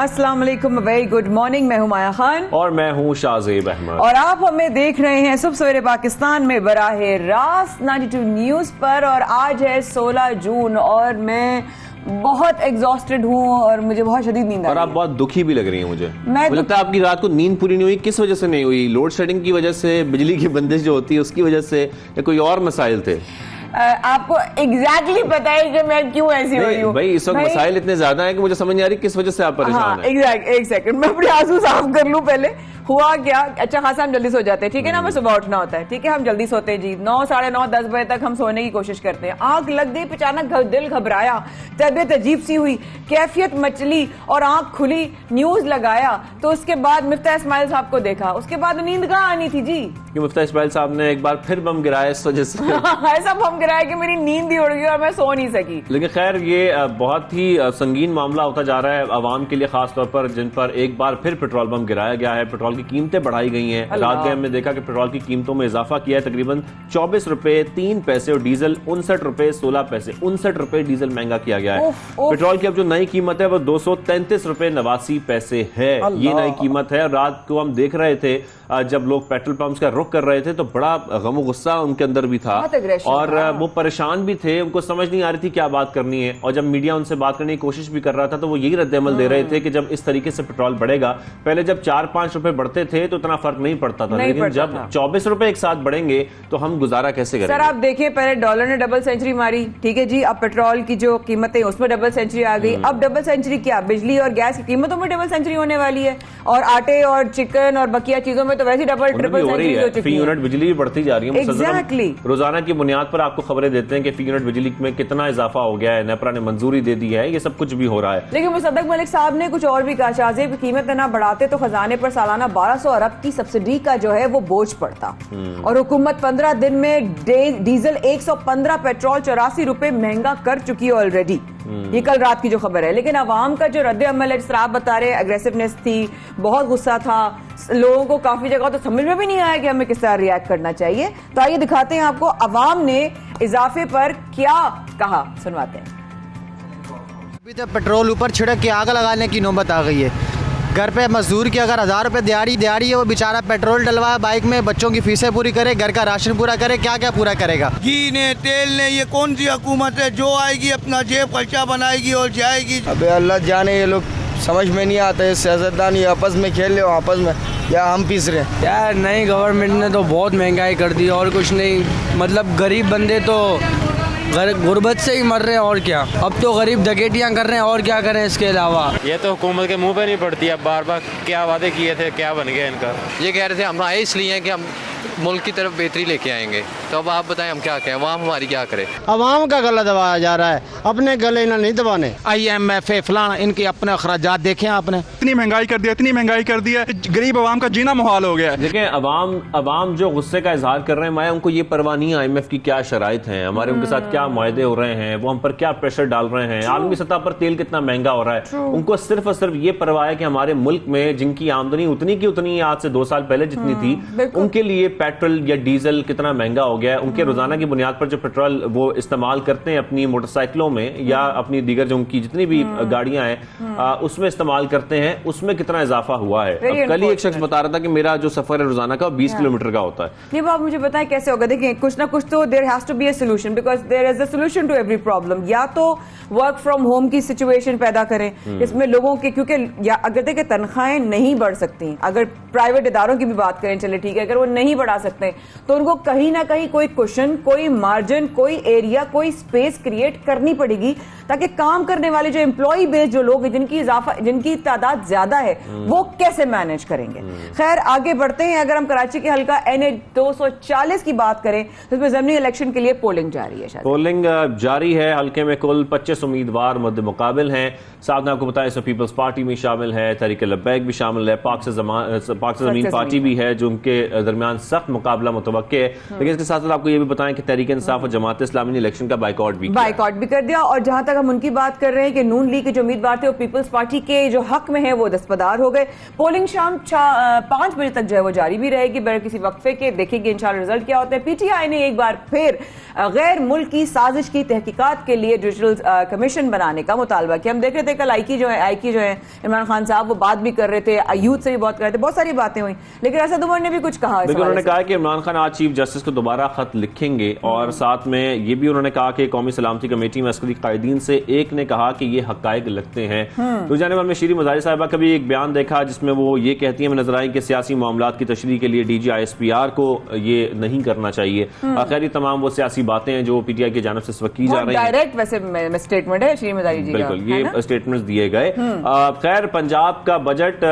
अस्सलाम वालेकुम, very good morning. मैं हूं माया खान और मैं हूं शाहजेब अहमद और आप हमें देख रहे हैं सुबह सवेरे पाकिस्तान में बराहे रास्त 92 न्यूज पर। और आज है 16 जून और मैं बहुत एग्जॉस्टेड हूं और मुझे बहुत शदीद नींद आ रही है। और आप बहुत दुखी भी लग रही हैं मुझे लगता है आपकी रात को नींद पूरी नहीं हुई। किस वजह से नहीं हुई? लोड शेडिंग की वजह से, बिजली की बंदिश जो होती है उसकी वजह से, या कोई और मसाइल थे? आपको एग्जैक्टली पता है कि मैं क्यों ऐसी हो रही हूँ भाई? इस वक्त मसाइल इतने ज्यादा हैं कि मुझे समझ नहीं आ रही किस वजह से आप परेशान हैं। एक सेकंड, मैं अपने आंसू साफ कर लूं पहले। हुआ क्या, अच्छा खासा हम जल्दी सो जाते हैं, ठीक है ना। हमें सुबह उठना होता है, ठीक है, हम जल्दी सोते हैं जी। 9, साढ़े 9, 10 बजे तक हम सोने की कोशिश करते हैं। आंख लग गई, अचानक दिल घबराया, तबीयत अजीब सी हुई, कैफियत मचली और आंख खुली, न्यूज लगाया तो उसके बाद मिफ्ता इस्माइल साहब को देखा। उसके बाद नींद कहाँ आनी थी जी? कि मिफ्ता इस्माइल साहब ने एक बार फिर बम गिराया इस वजह से ऐसा बम गिराया कि मेरी नींद ही उड़ गई और मैं सो नहीं सकी। लेकिन खैर ये बहुत ही संगीन मामला होता जा रहा है अवाम के लिए, खास तौर पर जिन पर एक बार फिर पेट्रोल बम गिराया गया है। पेट्रोल की कीमतें बढ़ाई गई हैं। रात गए हमने देखा कि पेट्रोल की कीमतों में इजाफा किया है, तकरीबन 24 रुपए 3 पैसे और डीजल 59 रुपए 16 पैसे। 59 रुपए डीजल महंगा किया गया है। पेट्रोल की अब जो नई कीमत है वो 233 रुपए 89 पैसे है। ये नई कीमत है। रात को हम देख रहे थे जब लोग पेट्रोल पंप्स का रुख कर रहे थे तो बड़ा गम गुस्सा उनके अंदर भी था और वो परेशान भी थे। उनको समझ नहीं आ रही थी क्या बात करनी है। और जब मीडिया उनसे बात करने की कोशिश भी कर रहा था तो वो यही रद्द-ए-अमल दे रहे थे कि जब इस तरीके से पेट्रोल बढ़ेगा, पहले जब 4-5 रुपए बढ़ते थे तो इतना फर्क नहीं पड़ता था, लेकिन जब 24 रुपए एक साथ बढ़ेंगे तो हम गुजारा कैसे करेंगे? सर आप देखिए, पहले डॉलर ने डबल सेंचुरी मारी, ठीक है जी। अब पेट्रोल की जो कीमतें उसमें डबल सेंचुरी आ गई। अब डबल सेंचुरी क्या, बिजली और गैस की कीमतों में डबल सेंचुरी होने वाली है। और आटे और चिकन और बकिया चीजों में तो वैसे डबल ट्रिपल हो रही है। फी यूनिट बिजली भी बढ़ती जा रही है। Exactly. रोजाना की बुनियाद पर आपको खबरें देते हैं कि फी यूनिट बिजली में कितना इजाफा हो गया है, नेपरा ने मंजूरी दे दी है, ये सब कुछ भी हो रहा है। लेकिन मुसद्दक मलिक साहब ने कुछ और भी कहा, शाहजेब की कीमत ना बढ़ाते तो खजाने पर सालाना 1200 अरब की सब्सिडी का जो है वो बोझ पड़ता। और हुकूमत 15 दिन में डीजल 115, पेट्रोल 84 रुपए महंगा कर चुकी है ऑलरेडी। ये कल रात की जो खबर है। लेकिन अवाम का जो रद्द अमल है, जिस तरह आप बता रहे, अग्रेसिवनेस थी, बहुत गुस्सा था, लोगों को काफी जगह तो समझ में भी नहीं आया कि हमें किस तरह रिएक्ट करना चाहिए। तो आइए दिखाते हैं आपको अवाम ने इजाफे पर क्या कहा, सुनवाते हैं। अभी तो पेट्रोल ऊपर छिड़क के आग लगाने की नौबत आ गई है। घर पे मजदूर की अगर 1000 रुपये दिहाड़ी है, वो बेचारा पेट्रोल डलवाए बाइक में, बच्चों की फीसें पूरी करे, घर का राशन पूरा करे, क्या क्या पूरा करेगा? घी ने, तेल ने, ये कौन सी हुकूमत है जो आएगी अपना जेब खर्चा बनाएगी और जाएगी? अबे अल्लाह जाने, ये लोग समझ में नहीं आता है। सियासतदान ये आपस में खेल रहे हो, आपस में या हम पीस रहे हैं। यार नई गवर्नमेंट ने तो बहुत महंगाई कर दी और कुछ नहीं, मतलब गरीब बंदे तो गुर्बत से ही मर रहे हैं और क्या। अब तो गरीब डकैतियां कर रहे हैं और क्या करें इसके अलावा। ये तो हुकूमत के मुंह पे नहीं पड़ती। अब बार बार क्या वादे किए थे, क्या बन गया इनका। ये कह रहे थे हम आए इसलिए हैं कि हम मुल्क की तरफ बेहतरी लेके आएंगे, तो अब आप बताएं हम क्या कहें, अवाम हमारी क्या करे? अवाम का गला दबाया जा रहा है, अपने गले ना नहीं दबाने। IMF फलाना, इनके अपने अखराजात देखे आपने, इतनी महंगाई कर दिया, इतनी महंगाई कर दिया, गरीब अवाम का जीना मुहाल हो गया। देखें, अवाम जो गुस्से का इजहार कर रहे हैं, माया, उनको ये परवाह नहीं IMF की क्या शराइत हैं, हमारे उनके साथ क्या मुआहदे हो रहे हैं, वो हम पर क्या प्रेशर डाल रहे हैं, आलमी सतह पर तेल कितना महंगा हो रहा है। उनको सिर्फ और सिर्फ ये परवाह है कि हमारे मुल्क में जिनकी आमदनी उतनी की उतनी आज से 2 साल पहले जितनी थी, उनके लिए पेट्रोल या डीजल कितना महंगा हो गया है। उनके रोजाना की बुनियाद पर जो पेट्रोल वो इस्तेमाल करते हैं अपनी मोटरसाइकिलों में या अपनी दीगर जो उनकी जितनी भी गाड़ियां हैं उसमें इस्तेमाल करते हैं, उसमें कितना इजाफा हुआ है। अब कल ही एक शख्स बता रहा था कि मेरा जो सफर है रोजाना का 20 किलोमीटर का होता है। ये बात मुझे बताएं कैसे होगा। देखिए, कुछ ना कुछ तो there has to be a solution, because there is a solution to every problem. या तो वर्क फ्रॉम होम की सिचुएशन पैदा करें जिसमें लोगों के, क्योंकि अगर देखिए तनख्वाहें नहीं बढ़ सकती, अगर प्राइवेट इदारों की भी बात करें, चले ठीक है, अगर वो नहीं बढ़ा सकते तो उनको कहीं ना कहीं कोई कुशन, कोई मार्जिन, कोई एरिया, कोई स्पेस क्रिएट करनी पड़ेगी ताकि काम करने वाले जो एम्प्लॉय बेस जो लोग जिनकी तादाद ज्यादा है वो कैसे मैनेज करेंगे। खैर आगे बढ़ते हैं। अगर हम कराची के हल्का NH 240 की बात करें तो इसमें ज़मीनी इलेक्शन के लिए पोलिंग जारी है। पोलिंग जारी है। हल्के में कुल 25 उम्मीदवार मद्द मुकाबिल हैं। साथ में आपको बताएं इसमें पीपल्स पार्टी भी शामिल है, तहरीक लब्बैक भी शामिल है, पाक से ज़मीन पार्टी भी है जो उनके दरमियान सख्त मुकाबला मुतवक्के है, लेकिन इसके साथ साथ आपको ये भी बताएं कि तहरीक इंसाफ और जमात इस्लामी ने इलेक्शन का बाइकआउट भी कर दिया। और जहां तक हम उनकी बात कर रहे हैं कि नून लीग के जो उम्मीदवार थे वो पीपल्स पार्टी के जो हक में है वो दस्तबरदार हो गए। पोलिंग शाम 5 बजे तक जो है वो जारी भी रहेगी बगैर किसी वक्फे के। देखेंगे इंशाल्लाह रिजल्ट क्या होता है। पीटीआई ने एक बार फिर गैर मुल्की साजिश की तहकीकात के लिए जुडिशल कमीशन बनाने का मुतालबा किया। हम देख रहे थे कल आईकी जो है इमरान खान साहब वो बात भी कर रहे थे, यूथ से भी बात कर रहे थे, बहुत सारी बातें हुई, लेकिन असद उमर ने भी कुछ कहा। उन्होंने कहा कि इमरान खान आज चीफ जस्टिस को दोबारा खत लिखेंगे और साथ में ये भी उन्होंने कहा कि कौमी सलामती कमेटी में अस्करी कायदीन से एक ने कहा कि ये हकायक लगते हैं। तो जाने हमने शीरी मजारी साहिबा का भी एक बयान देखा जिसमें वो ये कहती है हमें नजर आई कि सियासी मामलात की तशरीह के लिए DG ISPR को ये नहीं करना चाहिए। खैर तमाम वो सियासी बातें हैं जो पीटीआई की जानब से इस वक्त की जा रही हैं। डायरेक्ट वैसे स्टेटमेंट है शीरी मजारी जी, बिल्कुल ये स्टेटमेंट्स दिए गए। खैर पंजाब का बजट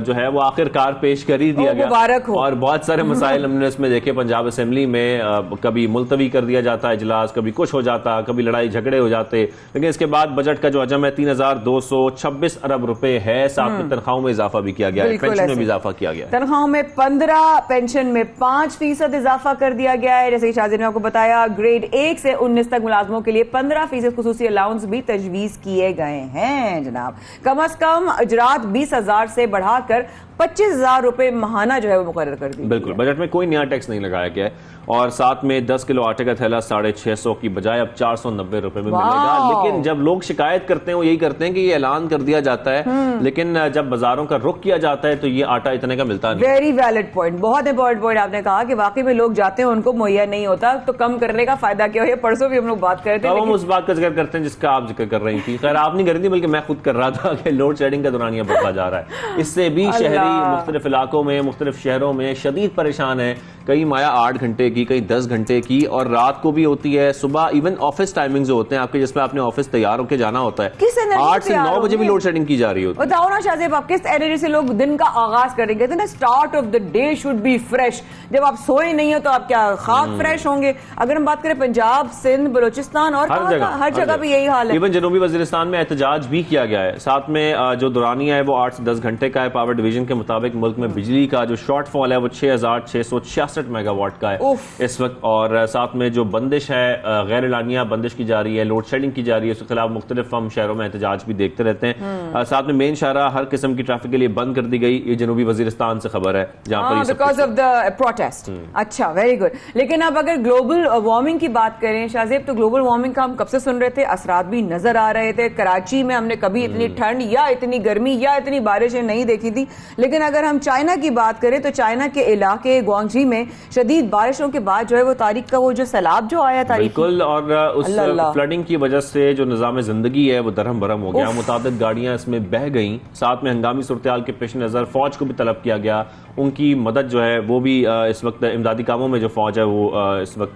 जो है वो आखिरकार पेश कर ही दिया गया और बहुत सारे मसाइल हमने इसमें देखे। पंजाब असेंबली में कभी मुलतवी कर दिया जाता है इजलास, कभी कुछ हो जाता, कभी लड़ाई झगड़े हो जाते, लेकिन इसके बाद बजट का जो हजम है 3226 अरब रुपए है। साथ में तनख्वाहों में इजाफा भी किया गया है, पेंशन में भी इजाफा किया गया है। तनख्वाहों में 15, पेंशन में 5% इजाफा कर दिया गया है। जैसे कि शाहजेब ने आपको बताया ग्रेड 1 से 19 तक मुलाजमों के लिए 15% खुसूसी अलाउंस भी तजवीज किए गए हैं जनाब। कम अज कम अजरात 20,000 से बढ़ाकर 25,000 रुपए महाना जो है वो मुकर्रर कर दी। बिल्कुल बजट में कोई नया टैक्स नहीं लगाया गया है और साथ में 10 किलो आटे का थैला 650 की बजाय अब 490 रुपए में मिलेगा। लेकिन जब लोग शिकायत करते हैं वो यही करते हैं कि ये ऐलान कर दिया जाता है, लेकिन जब बाजारों का रुख किया जाता है तो ये आटा इतने का मिलता नहीं। वेरी वैलिड पॉइंट, बहुत इंपॉर्टेंट पॉइंट आपने कहा कि वाकई में लोग जाते हैं उनको मुहैया नहीं होता, तो कम करने का फायदा क्या है। परसों भी हम लोग बात कर रहे थे, हम उस बात का जिक्र करते हैं जिसका आप जिक्र कर रही थी। खैर आप नहीं कर रही थी बल्कि मैं खुद कर रहा था कि लोड शेडिंग का दौरान यह बढ़ता जा रहा है। इससे भी शहरी मुख्तलिफ इलाकों में मुख्तलिफ शहरों में शदीद परेशान है। कई माया 8 घंटे की, कई 10 घंटे की और रात को भी होती है। सुबह इवन ऑफिस टाइमिंग जो होते हैं आपके जिसमें आपने ऑफिस तैयार होकर जाना होता है 8 से 9 बजे भी लोड शेडिंग की जा रही होती है। बताओ ना शाहजेब आप किस एनर्जी से लोग दिन का आगाज करेंगे। कहते हैं ना start of the day should be fresh. जब आप सोए नहीं हो तो आप क्या खाक फ्रेश होंगे। अगर हम बात करें पंजाब, सिंध, बलूचिस्तान और हर जगह भी यही हाल है। इवन जनूबी वजीरिस्तान में एहतजाज भी किया गया है। साथ में जो दुरानिया है वो 8 से 10 घंटे का है। पावर डिवीजन के मुताबिक मुल्क में बिजली का जो शॉर्टफॉल है वो 6666 मेगावाट का है इस वक्त। और साथ में जो बंदिश है गैर एलानिया बंदिश की जा रही है, लोड शेडिंग की जा रही है, उसके खिलाफ मुख्तलिफ हम शहरों में एहतजाज भी देखते रहते हैं। साथ में मेन शाहरा हर किस्म की ट्रैफिक के लिए बंद कर दी गई। ये जनूबी वजीरिस्तान से खबर है जहां पर बिकॉज ऑफ द प्रोटेस्ट। अच्छा वेरी गुड। लेकिन अब अगर ग्लोबल वार्मिंग की बात करें शाहजेब तो ग्लोबल वार्मिंग का हम कब से सुन रहे थे, असरात भी नजर आ रहे थे। कराची में हमने कभी इतनी ठंड या इतनी गर्मी या इतनी बारिशें नहीं देखी थी। लेकिन अगर हम चाइना की बात करें तो चाइना के इलाके ग्वांगजी में शदीद बारिशों के बाद जो है वो तारीख का वो जो सैलाब जो आया था बिल्कुल, और उस फ्लडिंग की वजह से जो निजाम जिंदगी है वो दरहम भरम हो गया। मुताबिक गाड़ियां इसमें बह गईं। साथ में हंगामी सूरत के पेश नजर फौज को भी तलब किया गया, उनकी मदद जो है वो भी इस वक्त इमदादी कामों में जो फौज है वो इस वक्त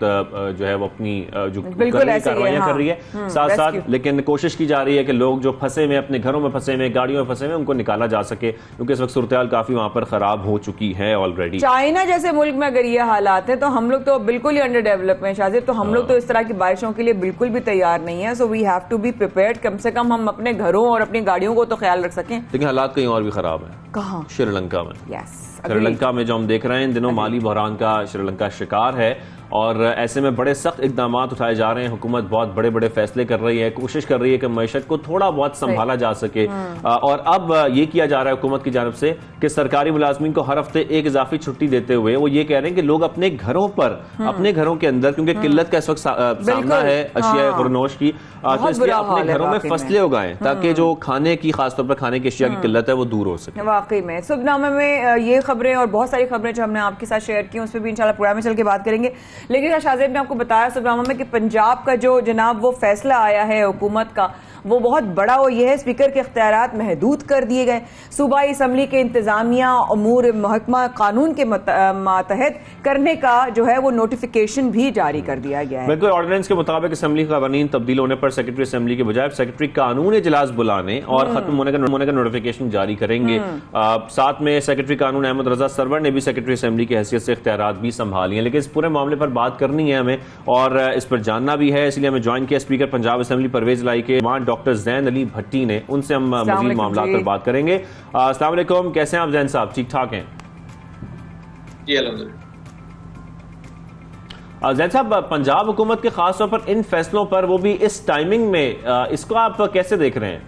जो है वो अपनी जो कार्रवाइयां कर रही है साथ साथ। लेकिन कोशिश की जा रही है कि लोग जो फंसे हुए अपने घरों में फंसे हुए गाड़ियों में फंसे हुए उनको निकाला जा सके, क्योंकि इस वक्त सूरत काफी वहां पर खराब हो चुकी है ऑलरेडी। चाइना जैसे मुल्क में अगर ये हालात है तो हम लोग तो बिल्कुल ही अंडर डेवलप हैं शाहजेब। तो हम लोग तो इस तरह की बारिशों के लिए बिल्कुल भी तैयार नहीं है। So we have to be prepared. कम से कम हम अपने घरों और अपनी गाड़ियों को तो ख्याल रख सकें। लेकिन हालात कहीं और भी खराब है। कहाँ? श्रीलंका में। यस श्रीलंका में जो हम देख रहे हैं इन दिनों माली बहरान का श्रीलंका शिकार है और ऐसे में बड़े सख्त इकदाम उठाए जा रहे हैं। हुकूमत बहुत बड़े बड़े फैसले कर रही है, कोशिश कर रही है कि मईशत को थोड़ा बहुत संभाला जा सके। और अब ये किया जा रहा है हुकूमत की जानब से कि सरकारी मुलाजमीन को हर हफ्ते एक इजाफी छुट्टी देते हुए वो ये कह रहे हैं कि लोग अपने घरों पर अपने घरों के अंदर, क्योंकि किल्लत का इस वक्त सामना है अशिया खुरनोश की, तो इसलिए अपने घरों में फसलें उगाएं ताकि जो खाने की खासतौर पर खाने की अशिया की किल्लत है वो दूर हो सके। वाकई में सुबहनामे में ये खबरें और बहुत सारी खबरें जो हमने आपके साथ शेयर की उस पर भी इंशाल्लाह प्रोग्राम में चल के बात करेंगे। लेकिन शाहजेब ने आपको बताया सुबहनामे में कि पंजाब का जो जनाब वो फैसला आया है हुकूमत का वो बहुत बड़ा, वो ये है स्पीकर के इख्तियारात महदूद कर दिए गए। सूबाई असम्बली के इंतजामिया अमूर महकमा कानून के मातहत करने का जो है वो नोटिफिकेशन भी जारी कर दिया गया है। बिल्कुल ऑर्डिनेंस के मुताबिक असम्बली कानून तब्दील होने पर सेक्रेटरी असम्बली के बजाय सेक्रेटरी कानून इजलास बुलाने और खत्म होने का नोटिफिकेशन जारी करेंगे। साथ में सेक्रेटरी कानून अहमद रजा सरवर ने भी सेक्रेटरी असम्बली की हैसियत से इख्तियारात भी संभाली हैं। लेकिन इस पूरे मामले पर बात करनी है हमें और इस पर जानना भी है, इसलिए हमें ज्वाइन किया स्पीकर पंजाब असम्बली परवेज लाई के डॉक्टर जैन अली भट्टी ने। उनसे हम मजीद मामला पर बात करेंगे। अस्सलाम वालेकुम, कैसे हैं आप जैन साहब? ठीक ठाक हैं? जी अल्हम्दुलिल्लाह। जैद साहब, पंजाब हुकूमत के खास तौर पर इन फैसलों पर, वो भी इस टाइमिंग में, इसको आप कैसे देख रहे हैं?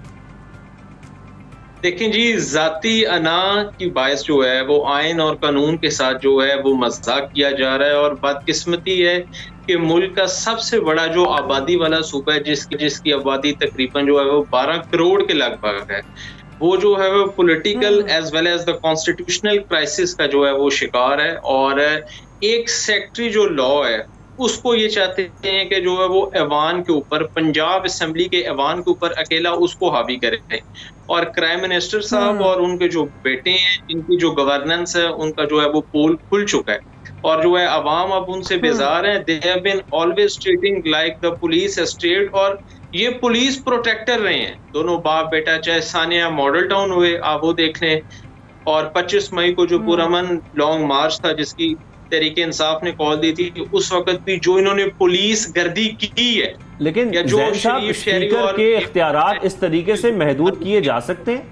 देखें जी, जाती अना की बायस जो है वो आयन और कानून के साथ जो है वो मजाक किया जा रहा है। और बदकिस्मती है कि मुल्क का सबसे बड़ा जो आबादी वाला सूबा है, जिसकी आबादी तकरीबन जो है वो 12 करोड़ के लगभग है, वो जो है वो political as well as the constitutional crisis का जो है वो शिकार है। और एक सेक्रेटरी जो लॉ है उसको ये चाहते हैं कि जो है वो ऐवान के ऊपर, पंजाब असेंबली के ऐवान के ऊपर अकेला उसको हावी करें। और प्राइम मिनिस्टर साहब और उनके जो बेटे हैं, इनकी जो गवर्नेंस है उनका जो है वो पोल खुल चुका है। और जो है अवाम अब उनसे बेजार है। They have been always treating like the police state, और ये पुलिस प्रोटेक्टर रहे हैं दोनों बाप बेटा। चाहे सानिया मॉडल टाउन हुए, आप वो देख लें, और 25 मई को जो पुरअमन लॉन्ग मार्च था जिसकी तहरीक इंसाफ ने कॉल दी थी, उस वक्त भी जो इन्होंने पुलिस गर्दी की है। लेकिन जो स्पीकर के इख्तियारात इस तरीके से महदूद किए जा सकते हैं?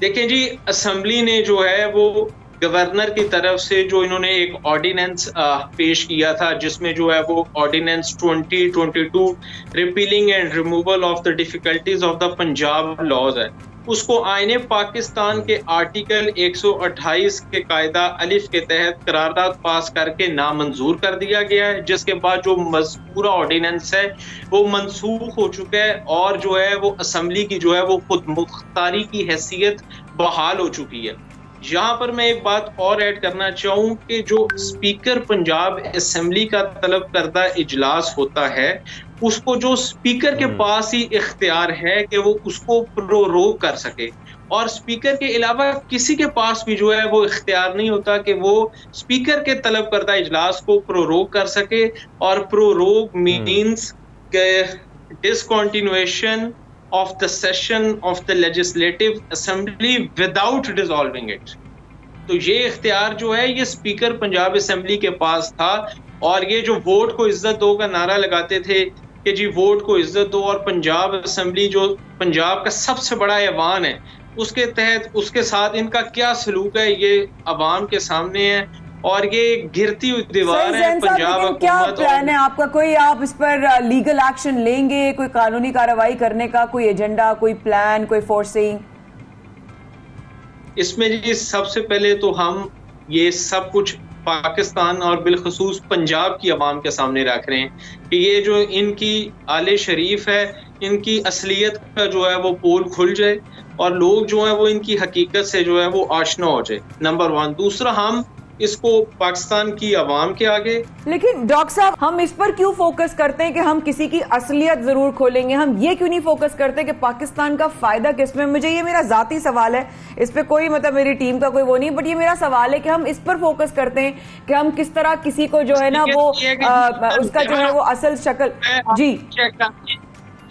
देखें जी, असेंबली ने जो है वो गवर्नर की तरफ से जो इन्होंने एक ऑर्डिनेंस पेश किया था, जिसमें जो है वो ordinance 2022 repealing and removal of the difficulties of the Punjab laws है, उसको आईने पाकिस्तान के आर्टिकल 128 के कायदा अलिफ के तहत करारदाद पास करके नामंजूर कर दिया गया है। जिसके बाद जो मज़कूरा ऑर्डिनेंस है वो मनसूख हो चुका है और जो है वो असेंबली की जो है वो खुद मुख्तारी की हैसियत बहाल हो चुकी है। यहाँ पर मैं एक बात और ऐड करना चाहूँ कि जो स्पीकर पंजाब असेंबली का तलब करदा इजलास होता है, उसको जो स्पीकर के पास ही इख्तियार है कि वो उसको प्रोरोग कर सके, और स्पीकर के अलावा किसी के पास भी जो है वो इख्तियार नहीं होता कि वो स्पीकर के तलब करदा इजलास को प्रोरोग कर सके। और prorogue means discontinuation of the session of the legislative assembly without dissolving it। तो ये इख्तियार जो है ये स्पीकर पंजाब असेंबली के पास था। और ये जो वोट को इज्जत दो का नारा लगाते थे कि जी वोट को इज्जत दो, और पंजाब असेंबली जो पंजाब का सबसे बड़ा ऐवान है उसके तहत उसके साथ इनका क्या सलूक है ये अवाम के सामने है। और ये गिरती हुई दीवार है पंजाब हुकूमत। क्या प्लान है आपका? कोई आप इस पर लीगल एक्शन लेंगे? कोई कानूनी कार्रवाई करने का कोई एजेंडा, कोई प्लान, कोई फोर्सिंग? इसमें जी सबसे पहले तो हम ये सब कुछ पाकिस्तान और बिलखसूस पंजाब की आवाम के सामने रख रहे हैं कि ये जो इनकी आले शरीफ है, इनकी असलियत का जो है वो पोल खुल जाए और लोग जो है वो इनकी हकीकत से जो है वो आशना हो जाए, नंबर 1। दूसरा, हम इसको पाकिस्तान की आवाम के आगे। लेकिन डॉक्टर साहब, हम इस पर क्यों फोकस करते हैं कि हम किसी की असलियत जरूर खोलेंगे? हम ये क्यों नहीं फोकस करते कि पाकिस्तान का फायदा किसमें? मुझे ये मेरा जाती सवाल है, इस पे कोई मतलब मेरी टीम का कोई वो नहीं, बट ये मेरा सवाल है कि हम इस पर फोकस करते हैं कि हम किस तरह किसी को जो है ना वो उसका जो है वो असल शक्ल। जी,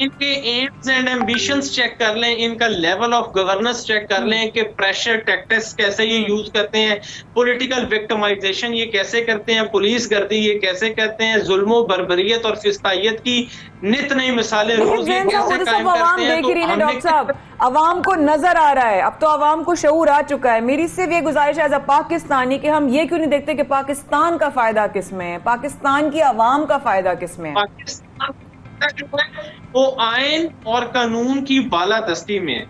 इनके एम्स एंड एम्बिशंस चेक कर लें, इनका लेवल ऑफ गवर्नेंस चेक कर लें कि प्रेशर टैक्टिक्स कैसे ये यूज करते हैं, पॉलिटिकल विक्टिमाइजेशन ये कैसे करते हैं, पुलिस गर्दी ये कैसे करते हैं, जुल्मो बर्बरियत और फिस्तायत की नित नई मिसालें रोज ये कैसे कायम करते हैं। तो डॉक्टर साहब, अवाम को नजर आ रहा है, अब तो अवाम को शऊर आ चुका है। मेरी सिर्फ ये गुजारिश है एज अ पाकिस्तानी कि हम ये क्यों नहीं देखते कि पाकिस्तान का फायदा किसमें है, पाकिस्तान की अवाम का फायदा किसमें है? पाकिस्तान वो आयन और कानून की बालादस्ती में,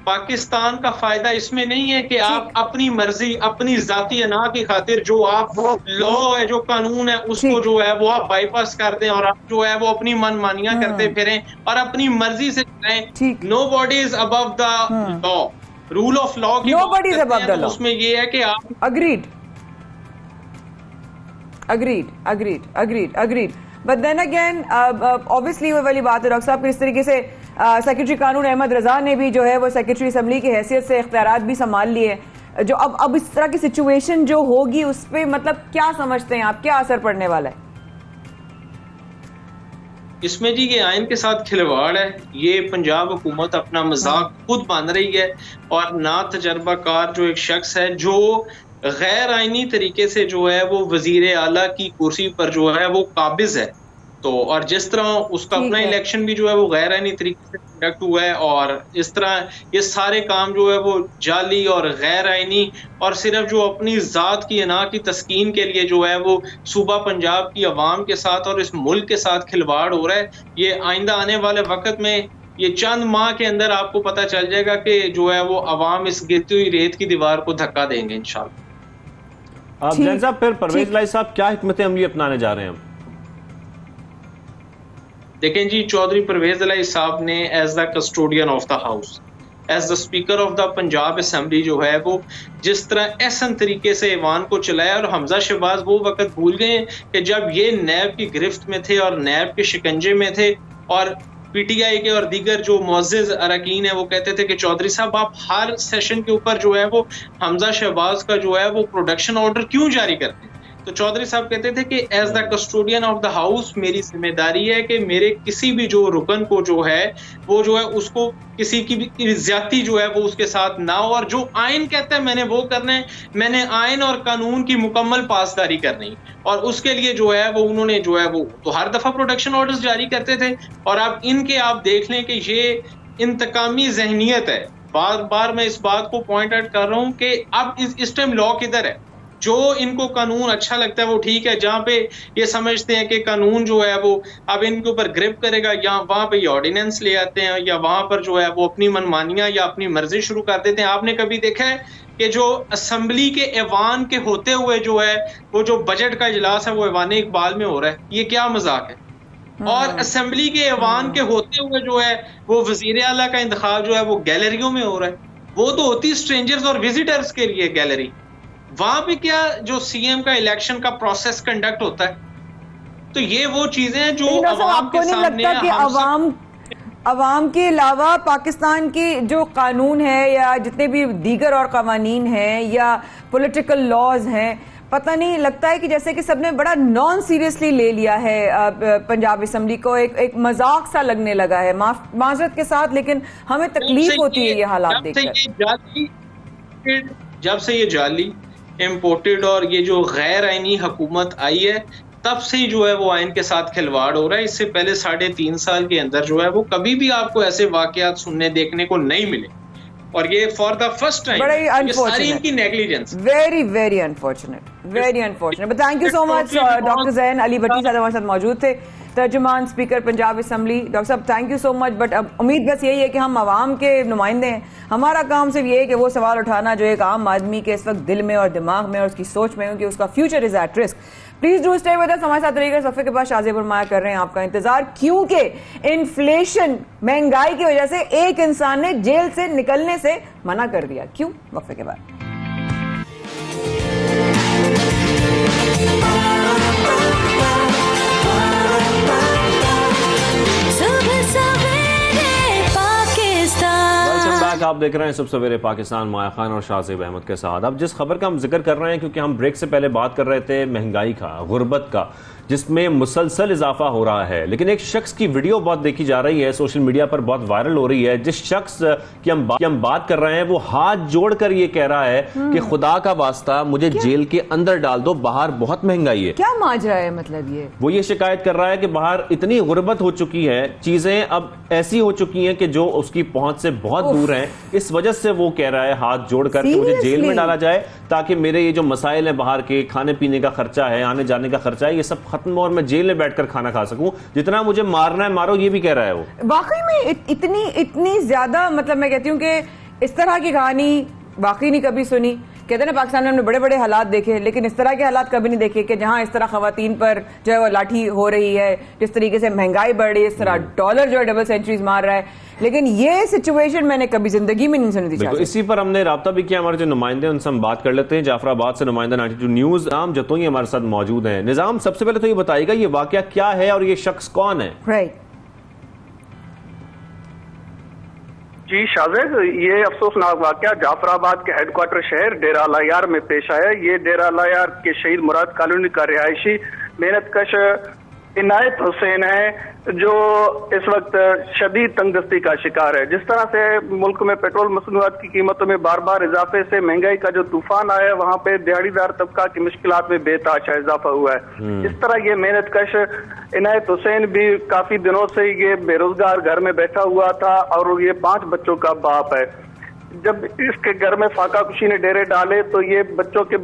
पाकिस्तान का फायदा इसमें नहीं है कि आप अपनी मर्जी, अपनी जाती अना की खातिर जो आप लॉ है, जो कानून है, उसको जो है वो आप बाईपास कर दें और आप जो है वो अपनी मनमानियां करते फिरें और अपनी मर्जी से करें। Nobody is above the law, rule of law की nobody is above the law. उसमें ये है कि आप agreed. But then again obviously वो वाली बात है डॉक्टर साहब, किस तरीके से सेक्रेटरी कानून अहमद रजा ने भी जो है वो सेक्रेटरी असेंबली की हैसियत से इख्तियारात भी संभाल लिए। जो अब इस तरह की सिचुएशन जो होगी उस पर मतलब क्या समझते हैं आप, क्या असर पड़ने वाला है इसमें? जी ये आयन के साथ खिलवाड़ है, ये पंजाब हुकूमत अपना मजाक खुद बांध रही है और ना तजर्बाकार जो एक शख्स है जो गैर आइनी तरीके से जो है वो वजीर आला की कुर्सी पर जो है वो काबिज है, तो और जिस तरह उसका अपना इलेक्शन भी जो है वो गैर आईनी तरीके से कंडक्ट हुआ है, और इस तरह ये सारे काम जो है वो जाली और गैर आईनी और सिर्फ जो अपनी ज़ात की अना की तस्कीन के लिए जो है वो सूबा पंजाब की आवाम के साथ और इस मुल्क के साथ खिलवाड़ हो रहा है। ये आइंदा आने वाले वक्त में ये चंद माह के अंदर आपको पता चल जाएगा कि जो है वो अवाम इस गिरती हुई रेत की दीवार को धक्का देंगे इंशाल्लाह। जैन साहब, फिर परवेज लाई साहब क्या हिकमत अमली अपनाने जा रहे हैं? देखें जी, चौधरी परवेज लाई साहब ने as the custodian of the house, as the speaker of the Punjab assembly जो है वो जिस तरह एहसन तरीके से ऐवान को चलाया, और हमजा शहबाज वो वक्त भूल गए कि जब ये नैब की गिरफ्त में थे और नैब के शिकंजे में थे, और पीटीआई के और दीगर जो मुअज़्ज़िज़ अरकान है वो कहते थे कि चौधरी साहब आप हर सेशन के ऊपर जो है वो हमजा शहबाज का जो है वो प्रोडक्शन ऑर्डर क्यों जारी करते हैं। तो चौधरी साहब कहते थे कि as the custodian of the house मेरी जिम्मेदारी है कि मेरे किसी भी जो रुकन को जो है वो जो है उसको किसी की भी ज्यादती जो है वो उसके साथ ना हो, और जो आइन कहता है मैंने वो करना है, मैंने आइन और कानून की मुकम्मल पासदारी करनी, और उसके लिए जो है वो उन्होंने जो है वो तो हर दफा प्रोडक्शन ऑर्डर्स जारी करते थे। और आप इनके आप देख लें कि ये इंतकामी जहनियत है। बार बार मैं इस बात को पॉइंट आउट कर रहा हूँ कि अब इस टाइम लॉ किधर है। जो इनको कानून अच्छा लगता है वो ठीक है, जहाँ पे ये समझते हैं कि कानून जो है वो अब इनके ऊपर ग्रिप करेगा, या वहाँ पे ये ऑर्डिनेंस ले आते हैं, या वहाँ पर जो है वो अपनी मनमानियां या अपनी मर्जी शुरू कर देते हैं। आपने कभी देखा है कि जो असेंबली के ऐवान के होते हुए जो है वो जो बजट का इजलास है वो ऐवान इकबाल में हो रहा है? ये क्या मजाक है। और असेंबली के ऐवान के होते हुए जो है वो वजीर आला का इंतखाब जो है वो गैलरियों में हो रहा है। वो तो होती स्ट्रेंजर्स और विजिटर्स के लिए गैलरी, वहां पे क्या जो सीएम का इलेक्शन का प्रोसेस कंडक्ट होता है। तो ये वो चीजें हैं जो अवाम के सामने कि अवाम के अलावा पाकिस्तान की जो कानून है या जितने भी दीगर और कवानीन हैं या पॉलिटिकल लॉज हैं, पता नहीं लगता है कि जैसे कि सबने बड़ा नॉन सीरियसली ले लिया है पंजाब असेंबली को, एक मजाक सा लगने लगा है। माजरत के साथ, लेकिन हमें तकलीफ होती है ये हालात देखकर। जब से ये जाली इम्पोर्टेड और ये जो गैर आईनी हुकूमत आई है तब से ही जो है वो आइन के साथ खिलवाड़ हो रहा है। इससे पहले 3.5 साल के अंदर जो है वो कभी भी आपको ऐसे वाकयात सुनने देखने को नहीं मिले, और ये फॉर द फर्स्ट टाइम सारी इनकी negligence. Very very unfortunate, very unfortunate. But thank you so much doctor Zain Ali Bhatti साहब हमारे साथ मौजूद थे, तर्जुमान स्पीकर पंजाब असेंबली। डॉक्टर साहब thank you so much. But अब उम्मीद बस यही है कि हम आवाम के नुमाइंदे हैं, हमारा काम सिर्फ ये है कि वो सवाल उठाना जो एक आम आदमी के इस वक्त दिल में और दिमाग में और उसकी सोच में हो कि उसका future is at risk. Please do stay with us. हमारे साथ रहिएगा। सफ़े के बाद शाज़िब उर्माया कर रहे हैं आपका इंतजार, क्योंकि इन्फ्लेशन, महंगाई की वजह से एक इंसान ने जेल से निकलने से मना कर दिया। क्यों? वक्फे के बाद। आप देख रहे हैं सब सवेरे पाकिस्तान, माया खान और शाहज़ेब अहमद के साथ। अब जिस खबर का हम जिक्र कर रहे हैं, क्योंकि हम ब्रेक से पहले बात कर रहे थे महंगाई का, गुर्बत का, जिसमें मुसलसल इजाफा हो रहा है, लेकिन एक शख्स की वीडियो बहुत देखी जा रही है, सोशल मीडिया पर बहुत वायरल हो रही है। जिस शख्स की हम बात कर रहे हैं वो हाथ जोड़कर ये कह रहा है कि खुदा का वास्ता मुझे जेल के अंदर डाल दो, बाहर बहुत महंगाई है। क्या माजरा है? मतलब वो ये शिकायत कर रहा है कि बाहर इतनी गुर्बत हो चुकी है, चीजें अब ऐसी हो चुकी हैं कि जो उसकी पहुंच से बहुत दूर हैं। इस वजह से वो कह रहा है हाथ जोड़कर कि मुझे जेल में डाला जाए, ताकि मेरे ये जो मसाइल है, बाहर के खाने पीने का खर्चा है, आने जाने का खर्चा है, ये सब खत्म और मैं जेल में बैठकर खाना खा सकूं। जितना मुझे मारना है मारो, ये भी कह रहा है वो। वाकई में इतनी ज्यादा, मतलब मैं कहती हूँ कि इस तरह की कहानी वाकई नहीं कभी सुनी। कहते हैं ना पाकिस्तान में हमने बड़े बड़े हालात देखे, लेकिन इस तरह के हालात कभी नहीं देखे कि जहां इस तरह खवातीन पर जो है वो लाठी हो रही है, जिस तरीके से महंगाई बढ़ रही है, इस तरह डॉलर जो है डबल सेंचुरीज मार रहा है। लेकिन ये सिचुएशन मैंने कभी जिंदगी में नहीं सुनी थी। इसी पर हमने राब्ता भी किया, हमारे जो नुमाइंदे उनसे हम बात कर लेते हैं। जाफराबाद से नुमाइंदा 92 न्यूज निजाम जतोई हमारे साथ मौजूद हैं। निजाम, सबसे पहले तो ये बताइएगा ये वाकया क्या है और ये शख्स कौन है? राइट जी शाहज़ेब, ये अफसोसनाक वाकया जाफराबाद के हेडक्वार्टर शहर डेरा लायार में पेश आया। ये डेरा लायार के शहीद मुराद कॉलोनी का रिहायशी मेहनतकश इनायत हुसैन है। जो इस वक्त शदीद तंगदस्ती का शिकार है। जिस तरह से मुल्क में पेट्रोल मसनूआत की कीमतों में बार बार इजाफे से महंगाई का जो तूफान आया है, वहाँ पे दिहाड़ीदार तबका की मुश्किलात में बेतहाशा इजाफा हुआ है। इस तरह ये मेहनत कश इनायत हुसैन भी काफी दिनों से ये बेरोजगार घर में बैठा हुआ था और ये 5 बच्चों का बाप है। जब इसके घर में फाका कुशी ने डेरे डाले तो ये बच्चों के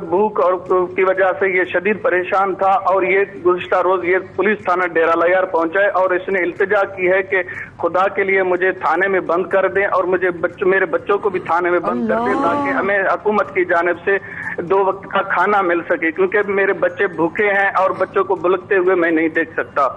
भूख और की वजह से ये शदीद परेशान था और ये गुज़िश्ता रोज ये पुलिस थाना डेरा लायार पहुंचा है और इसने इल्तिजा की है कि खुदा के लिए मुझे थाने में बंद कर दें और मुझे मेरे बच्चों को भी थाने में बंद कर दें ताकि हमें हुकूमत की जानिब से 2 वक्त का खाना मिल सके, क्योंकि मेरे बच्चे भूखे हैं और बच्चों को बुलकते हुए मैं नहीं देख सकता।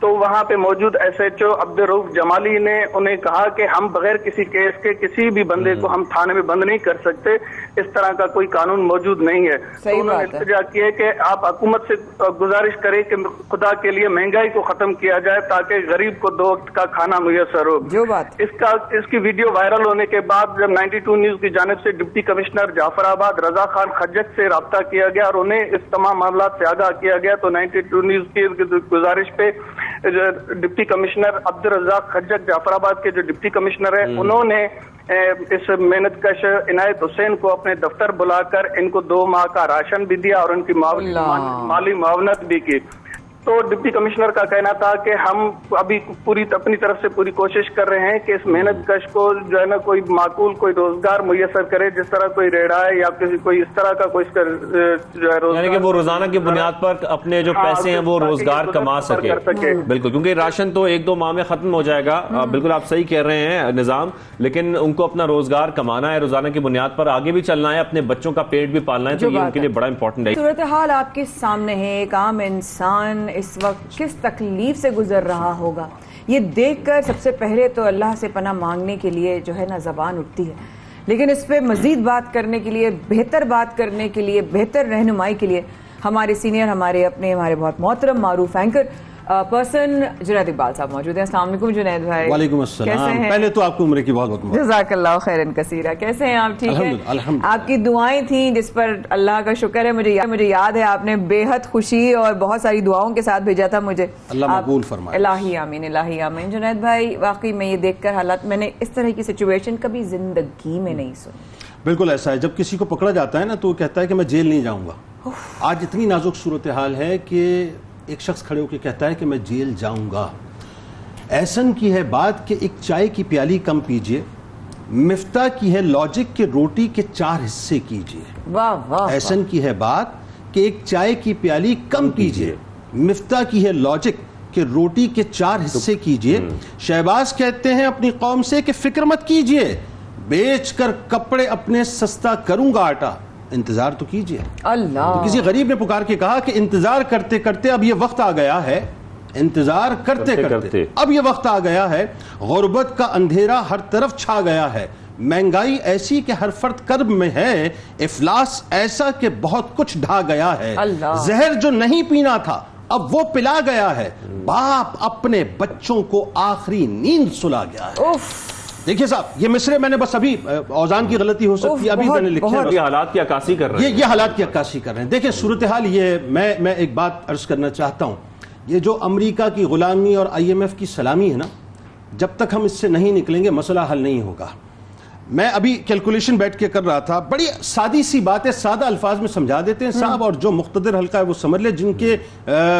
तो वहां पे मौजूद SHO अब्दुर्रऊफ जमाली ने उन्हें कहा कि हम बगैर किसी केस के किसी भी बंदे को हम थाने में बंद नहीं कर सकते, इस तरह का कोई कानून मौजूद नहीं है। तो उन्होंने इल्तिजा की है कि आप हुकूमत से गुजारिश करें कि खुदा के लिए महंगाई को खत्म किया जाए ताकि गरीब को 2 वक्त का खाना मुयसर हो। जो बात इसकी वीडियो वायरल होने के बाद जब 92 न्यूज की जानिब से डिप्टी कमिश्नर जाफराबाद रजा खान खज्जक से राब्ता किया गया और उन्हें इस तमाम मामला से आगाह किया गया, तो 92 न्यूज की गुजारिश पे डिप्टी कमिश्नर अब्दुल रज़ाक खज्जक जाफराबाद के जो डिप्टी कमिश्नर है, उन्होंने इस मेहनत कश इनायत हुसैन को अपने दफ्तर बुलाकर इनको 2 माह का राशन भी दिया और उनकी माली मुआवनत भी की। तो डिप्टी कमिश्नर का कहना था कि हम अभी अपनी तरफ से पूरी कोशिश कर रहे हैं कि इस मेहनत कश को जो है ना कोई माकूल कोई रोजगार मुयसर करे, जिस तरह कोई रेड़ा है या कोई इस तरह का कोई जो है रोजगार, यानी कि वो रोजाना की बुनियाद पर अपने जो पैसे हैं वो रोजगार कमा सके। बिल्कुल, क्योंकि राशन तो 1-2 माह में खत्म हो जाएगा। बिल्कुल आप सही कह रहे हैं निजाम, लेकिन उनको अपना रोजगार कमाना है, रोजाना की बुनियाद पर आगे भी चलना है, अपने बच्चों का पेट भी पालना है, तो ये उनके लिए बड़ा इंपॉर्टेंट है। सूरत हाल आपके सामने है, एक आम इंसान इस वक्त किस तकलीफ से गुजर रहा होगा, ये देखकर सबसे पहले तो अल्लाह से पनाह मांगने के लिए जो है ना ज़बान उठती है, लेकिन इस पे मजीद बात करने के लिए, बेहतर बात करने के लिए, बेहतर रहनुमाई के लिए हमारे सीनियर, हमारे बहुत मोहतरम मारूफ एंकर पर्सन जुनैद इकबाल साहब मौजूद हैं। अस्सलाम वालेकुम जुनैद भाई। वालेकुम अस्सलाम। पहले तो आपको उम्र की बहुत बहुत जज़ाकल्लाह खैरन कसीरा। कैसे हैं आप? ठीक है। आपकी दुआएं थी जिस पर अल्लाह का शुक्र है, मुझे याद है आपने बेहद खुशी और बहुत सारी दुआओं के साथ भेजा था मुझे। अल्लाह मकबूल फरमाए। इलाही आमीन, इलाही आमीन। जुनैद भाई, वाकई में ये देखकर हालात, मैंने इस तरह की सिचुएशन कभी जिंदगी में नहीं सुनी। बिल्कुल ऐसा है, जब किसी को पकड़ा जाता है ना तो कहता है कि मैं जेल नहीं जाऊंगा। आज इतनी नाजुक सूरत हाल है कि एक शख्स खड़े होकर कहता है कि मैं जेल जाऊंगा। ऐसन की है बात कि एक चाय की प्याली कम पीजिए, मिफ्ता की है लॉजिक के रोटी के 4 हिस्से कीजिए। वाह वाह। ऐसन की है बात कि एक चाय की प्याली कम पीजिए, मिफ्ता की है लॉजिक के रोटी के 4 हिस्से कीजिए। शहबाज कहते हैं अपनी कौम से कि फिक्र मत कीजिए, बेचकर कपड़े अपने सस्ता करूंगा आटा, इंतजार तो कीजिए। अल्लाह। तो किसी गरीब ने पुकार के कहा कि इंतजार करते करते अब ये वक्त आ गया है, इंतजार करते करते अब ये वक्त आ गया है, गुर्बत का अंधेरा हर तरफ छा गया है, महंगाई ऐसी कि हर फर्द कर्ब में है, इफलास ऐसा कि बहुत कुछ ढा गया है, जहर जो नहीं पीना था अब वो पिला गया है, बाप अपने बच्चों को आखिरी नींद सुला गया है। देखिए साहब, ये मिसरे मैंने बस अभी औजान की गलती हो सकती है, अभी मैंने लिखे हैं, ये हालात की अक्कासी कर रहे हैं, ये हालात की अक्कासी कर रहे हैं। देखिए सूरत हाल ये, मैं एक बात अर्ज करना चाहता हूं, ये जो अमेरिका की गुलामी और IMF की सलामी है ना, जब तक हम इससे नहीं निकलेंगे मसला हल नहीं होगा। मैं अभी कैलकुलेशन बैठ के कर रहा था, बड़ी सादी सी बात है, सादा अल्फाज में समझा देते हैं साहब, और जो मुख्तदर हल्का है वो समझ ले। जिनके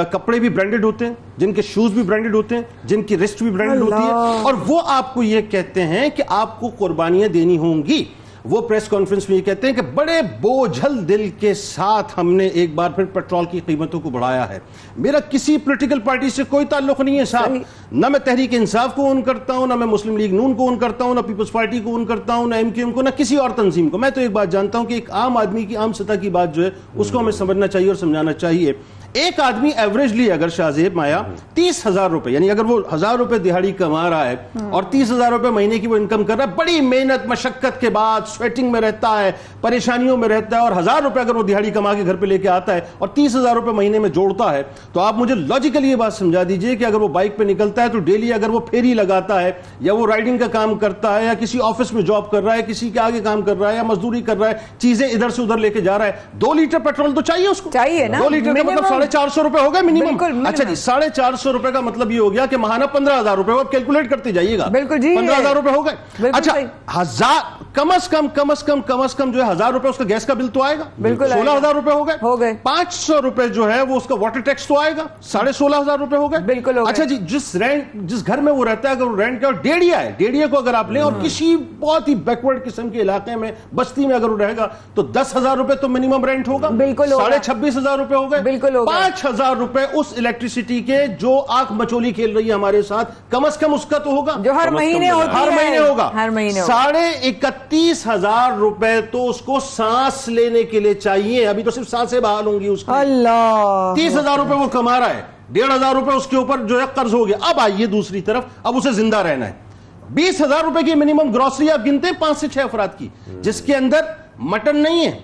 कपड़े भी ब्रांडेड होते हैं, जिनके शूज भी ब्रांडेड होते हैं, जिनकी रिस्ट भी ब्रांडेड होती है, और वो आपको ये कहते हैं कि आपको कुर्बानियां देनी होंगी। वो प्रेस कॉन्फ्रेंस में ये कहते हैं कि बड़े बोझल दिल के साथ हमने एक बार फिर पेट्रोल की कीमतों को बढ़ाया है। मेरा किसी पॉलिटिकल पार्टी से कोई ताल्लुक नहीं है साहब, ना मैं तहरीक इंसाफ को ओन करता हूं, ना मैं मुस्लिम लीग नून को ओन करता हूं, ना पीपल्स पार्टी को ओन करता हूं, ना MQM को, ना किसी और तंजीम को। मैं तो एक बात जानता हूं कि एक आम आदमी की आम सतह की बात जो है उसको हमें समझना चाहिए और समझाना चाहिए। एक आदमी एवरेजली अगर शाहजेब माया 30,000 रुपए, यानी अगर वो 1,000 रुपए दिहाड़ी कमा रहा है और 30,000 रुपए महीने की वो इनकम कर रहा है, बड़ी मेहनत मशक्कत के बाद स्वेटिंग में रहता है, परेशानियों में रहता है, और 1,000 रुपए अगर वो दिहाड़ी कमा के घर पे लेके आता है और 30,000 रुपए महीने में जोड़ता है, तो आप मुझे लॉजिकली ये बात समझा दीजिए कि अगर वो बाइक पे निकलता है तो डेली अगर वो फेरी लगाता है, या वो राइडिंग का काम करता है, या किसी ऑफिस में जॉब कर रहा है, किसी के आगे काम कर रहा है, या मजदूरी कर रहा है, चीजें इधर से उधर लेके जा रहा है, 2 लीटर पेट्रोल तो चाहिए उसको, चाहिए ना, 2 लीटर का मतलब 450 रुपए हो गए बिल्कुल, मिनिमम। minimum। अच्छा जी, 450 रुपए का मतलब ये हो गया कि महाना 15,000 रुपए, आप कैलकुलेट करते जाइएगा। बिल्कुल जी, 15,000 रुपए हो गए। बिल्कुल अच्छा, सही। 1000 कम अज कम जो है 1000 रुपए उसका गैस का बिल तो आएगा, बिल्कुल 16,000 रुपए हो गए। 500 500 रुपए जो है वो उसका वाटर टैक्स तो आएगा, 16,500 रुपए हो गए। बिल्कुल हो गए। अच्छा जी, जिस घर में वो रहता है, अगर रेंट का डेढ़िया है, डेढ़िया को अगर आप लें और किसी बहुत ही बैकवर्ड किस्म के इलाके में, बस्ती में अगर वो रहेगा तो 10,000 रुपए तो मिनिमम रेंट होगा। बिल्कुल होगा। 26,500 रुपए हो गए। बिल्कुल होगा। 5,000 रुपए उस इलेक्ट्रिसिटी के जो आंख मचोली खेल रही है हमारे साथ, कम अज कम उसका तो होगा, जो हर महीने होती है। हर महीने होगा। हर महीने 31,500 रुपए तो उसको सांस लेने के लिए चाहिए। अभी तो सिर्फ सांसें बहाल होंगी उसकी। अल्लाह, 30,000 रुपए वो कमा रहा है, 1,500 रुपए उसके ऊपर जो है कर्ज हो गया। अब आइए दूसरी तरफ, अब उसे जिंदा रहना है। 20,000 रुपए की मिनिमम ग्रोसरी आप गिनते हैं 5 से 6 अफराद की, जिसके अंदर मटन नहीं है,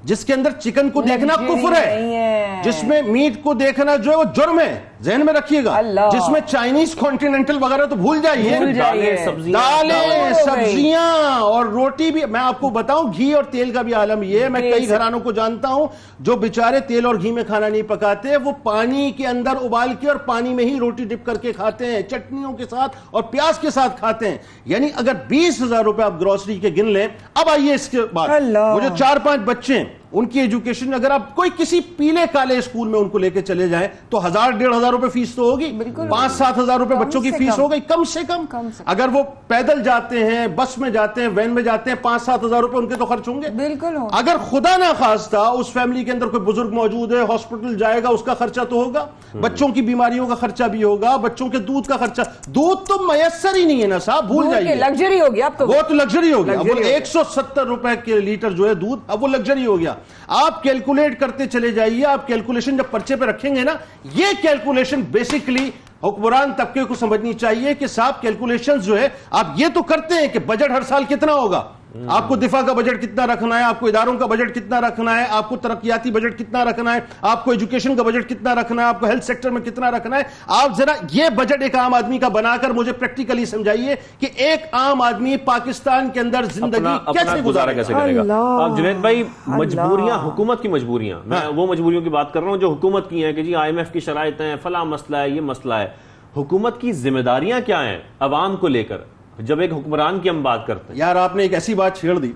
जिसके अंदर चिकन को देखना कुफ्र है, जिसमें मीट को देखना जो है वो जुर्म है, ज़हन में रखिएगा। जिसमें चाइनीज कॉन्टिनेंटल वगैरह तो भूल जाइए, दालें सब्जियां और रोटी भी। मैं आपको बताऊं, घी और तेल का भी आलम ये है। मैं कई घरानों को जानता हूं जो बेचारे तेल और घी में खाना नहीं पकाते, वो पानी के अंदर उबाल के और पानी में ही रोटी डिप करके खाते हैं, चटनियों के साथ और प्याज के साथ खाते हैं। यानी अगर 20,000 रुपए आप ग्रोसरी के गिन लें। अब आइए इसके बाद, वो जो 4-5 बच्चे हैं उनकी एजुकेशन, अगर आप कोई किसी पीले काले स्कूल में उनको लेके चले जाएं तो 1,000-1,500 रुपए फीस तो होगी। 5-7 रुपए बच्चों की फीस हो गई कम से कम। अगर वो पैदल जाते हैं, बस में जाते हैं, वैन में जाते हैं, 5-7 रुपए उनके तो खर्च होंगे। बिल्कुल। अगर खुदा ना खास्ता उस फैमिली के अंदर कोई बुजुर्ग मौजूद है, हॉस्पिटल जाएगा, उसका खर्चा तो होगा, बच्चों की बीमारियों का खर्चा भी होगा, बच्चों के दूध का खर्चा। दूध तो मयसर ही नहीं है ना साहब, भूल जाइए, लग्जरी हो गया। अब तो वो तो लग्जरी हो गया। वो 170 रुपए के लीटर जो है दूध, अब वो लग्जरी हो गया। आप कैलकुलेट करते चले जाइए। आप कैलकुलेशन जब पर्चे पे रखेंगे ना, ये कैलकुलेशन बेसिकली हुक्मरान तबके को समझनी चाहिए कि साहब कैलकुलेशंस जो है आप ये तो करते हैं कि बजट हर साल कितना होगा, आपको दिफा का बजट कितना रखना है, आपको इदारों का बजट कितना रखना है, आपको तरक्याती बजट कितना रखना है, आपको एजुकेशन का बजट कितना रखना है, आपको हेल्थ सेक्टर में कितना रखना है। आप जरा ये बजट एक आम आदमी का बनाकर मुझे प्रैक्टिकली समझाइए कि एक आम आदमी पाकिस्तान के अंदर जिंदगी कैसे करेगा। अब जुनैद भाई, मजबूरियां, हुकूमत की मजबूरियां, मैं वो मजबूरियों की बात कर रहा हूं जो हुकूमत की हैं कि जी IMF की शराइत है, फला मसला है, ये मसला है। हुकूमत की जिम्मेदारियां क्या हैं अवाम को लेकर, जब एक हुक्मरान की हम बात करते हैं? यार आपने एक ऐसी बात छेड़ दी,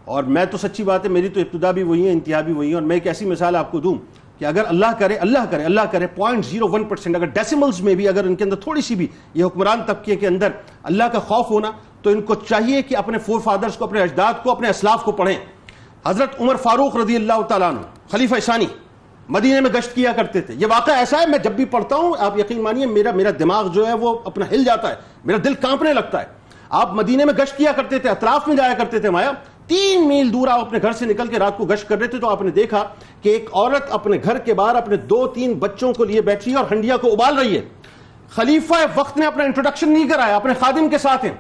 और मैं तो सच्ची बात है, मेरी तो इब्तिदा भी वही है, इंतहा भी वही है। और मैं एक ऐसी मिसाल आपको दूं कि अगर अल्लाह करे 0.01% अगर डेसिमल्स में भी अगर इनके अंदर थोड़ी सी भी ये हुक्मरान तबके के अंदर अल्लाह का खौफ होना, तो इनको चाहिए कि अपने फोर फादर्स को, अपने अजदाद को, अपने असलाफ को पढ़ें। हजरत उमर फारूक रज़ी अल्लाह तआला अन्हु, खलीफा सानी, मदीने में गश्त किया करते थे। ये वाक़या ऐसा है, मैं जब भी पढ़ता हूं आप यकीन मानिए मेरा दिमाग जो है वो अपना हिल जाता है, मेरा दिल कांपने लगता है। आप मदीने में गश्त किया करते थे, अतराफ में जाया करते थे। माया 3 मील दूर आप अपने घर से निकल के रात को गश्त कर रहे थे, तो आपने देखा कि एक औरत अपने घर के बाहर अपने 2-3 बच्चों को लिए बैठी है और हंडिया को उबाल रही है। खलीफा वक्त ने अपना इंट्रोडक्शन नहीं कराया, अपने खादिम के साथ हैं,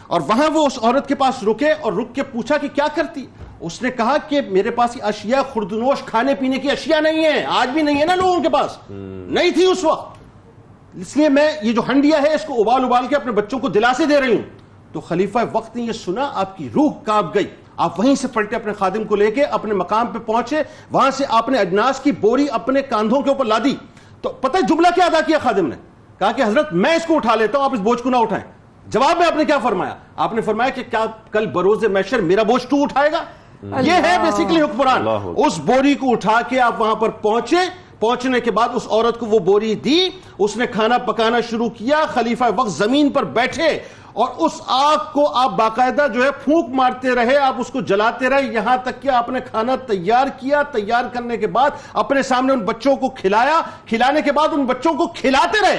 और वहां वो उस औरत के पास रुके और रुक के पूछा कि क्या करती। उसने कहा कि मेरे पास ये अशिया, खुर्दनोश, खाने पीने की अशिया नहीं है, आज भी नहीं है ना लोगों के पास, नहीं थी उस वक्त, इसलिए मैं ये जो हंडिया है इसको उबाल उबाल के अपने बच्चों को दिलासे दे रही हूं। तो खलीफा वक्त ने ये सुना, आपकी रूह कांप गई। आप वहीं से पलटे, अपने खादिम को लेके अपने मकाम पे पहुंचे, वहां से आपने अजनास की बोरी अपने कांधों के ऊपर लादी। तो पता है जुमला क्या अदा किया खादिम ने? कहा कि हजरत मैं इसको उठा लेता हूं, आप इस बोझ को ना उठाएं। जवाब में आपने क्या फरमाया? आपने फरमाया कि क्या कल बरोज़े महशर मेरा बोझ तू उठाएगा? ये है बेसिकली हुक्मरान। उस बोरी को उठा के आप वहां पर पहुंचे, पहुंचने के बाद उस औरत को वो बोरी दी, उसने खाना पकाना शुरू किया। खलीफा वक्त जमीन पर बैठे और उस आग को आप बाकायदा जो है फूंक मारते रहे, आप उसको जलाते रहे, यहां तक कि आपने खाना तैयार किया। तैयार करने के बाद अपने सामने उन बच्चों को खिलाया, खिलाने के बाद उन बच्चों को खिलाते रहे,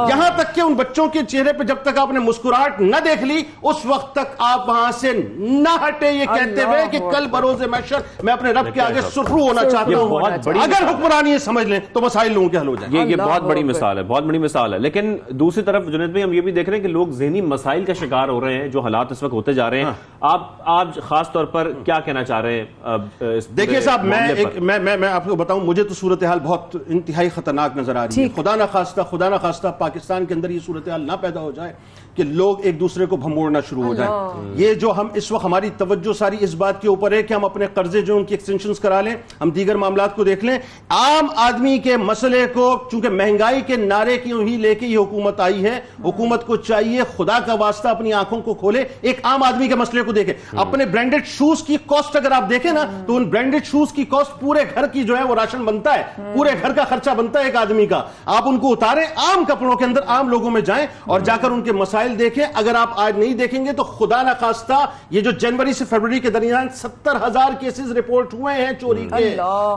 यहां तक कि उन बच्चों के चेहरे पे जब तक आपने मुस्कुराहट न देख ली उस वक्त तक आप वहां से न हटे, ये कहते हुए कि कल बरोज़े महशर मैं अपने रब के आगे सुर्खरू होना चाहता हूं। अगर हुक्मरान ये समझ लें तो मसाइल लोगों के हल हो जाए। ये बहुत बड़ी मिसाल है, बहुत बड़ी मिसाल है। लेकिन दूसरी तरफ जुनैद भाई, हम ये भी देख रहे हैं कि लोग ज़हनी मसाइल मसाइल का शिकार हो रहे हैं, जो हालात इस वक्त होते जा रहे हैं, आप आज खास तौर पर क्या कहना चाह रहे हैं? देखिए साहब, मैं आपको बताऊं, मुझे तो सूरत हाल बहुत इंतहाई खतरनाक नजर आ रही है। खुदा ना खास्ता पाकिस्तान के अंदर ये सूरत हाल ना पैदा हो जाए कि लोग एक दूसरे को भमोड़ना शुरू हो जाए। ये जो हम इस वक्त, हमारी तवज्जो सारी इस बात के ऊपर है कि हम अपने कर्जे जो उनकी एक्सटेंशंस करा लें, हम दीगर मामलात को देख लें। आम आदमी के मसले को, चूंकि महंगाई के नारे की ही लेके ये हुकूमत आई है, हुकूमत को चाहिए खुदा का वास्ता अपनी आंखों को खोले, एक आम आदमी के मसले को देखे। अपने ब्रांडेड शूज की कॉस्ट अगर आप देखें ना, तो उन ब्रांडेड शूज की कॉस्ट पूरे घर की जो है वो राशन बनता है, पूरे घर का खर्चा बनता है एक आदमी का। आप उनको उतारें, आम कपड़ों के अंदर आम लोगों में जाएं और जाकर उनके मसाइल देखें। अगर आप आज नहीं देखेंगे तो खुदा ना खास्ता ये जो जनवरी से फरवरी के दरमियान 70,000 केसेस रिपोर्ट हुए हैं चोरी के।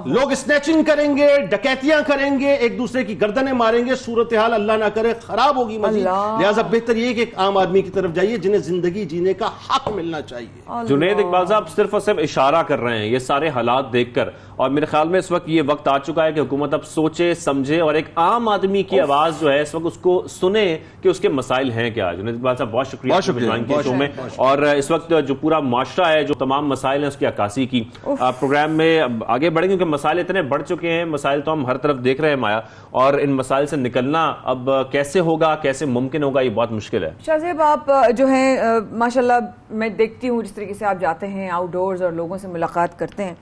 लोग स्नैचिंग करेंगे, डकैतियां करेंगे, एक दूसरे की गर्दनें मारेंगे। सूरत हाल अल्लाह ना करे खराब होगी मजीद। लिहाजा बेहतर ये कि एक आम आदमी की तरफ जाइए जिन्हें जिंदगी जीने का हक मिलना चाहिए। जुनैद इकबाल साहब सिर्फ और सिर्फ इशारा कर रहे हैं ये सारे हालात देखकर, और मेरे ख्याल में इस वक्त ये वक्त आ चुका है कि हुकूमत अब सोचे समझे और एक आम आदमी की आवाज जो है इस वक्त उसको सुने कि उसके मसाइल हैं क्या। जुनैद इकबाल साहब बहुत शुक्रिया शो में। और इस वक्त जो पूरा माशरा है, जो तमाम मसाइल हैं, उसकी अक्कासी की प्रोग्राम में आगे बढ़ेंगे, क्योंकि मसाइल इतने बढ़ चुके हैं। मसाइल तो हम हर तरफ देख रहे हैं माया, और इन मसाइल से निकलना अब कैसे होगा, कैसे मुमकिन होगा, ये बहुत मुश्किल है। शाहजेब, आप जो है माशाल्लाह मैं देखती हूँ जिस तरीके से आप जाते हैं आउटडोर्स और लोगों से मुलाकात करते हैं,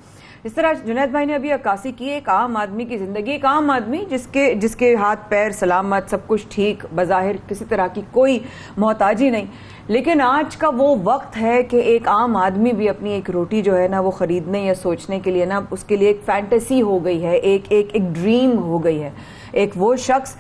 इस तरह जुनैद भाई ने अभी अक्कासी की, एक आम आदमी की जिंदगी, एक आम आदमी जिसके हाथ पैर सलामत, सब कुछ ठीक, बज़ाहिर किसी तरह की कोई मोहताजी नहीं। लेकिन आज का वो वक्त है कि एक आम आदमी भी अपनी एक रोटी जो है ना वो खरीदने या सोचने के लिए ना, उसके लिए एक फैंटेसी हो गई है, एक ड्रीम हो गई है। एक वो शख्स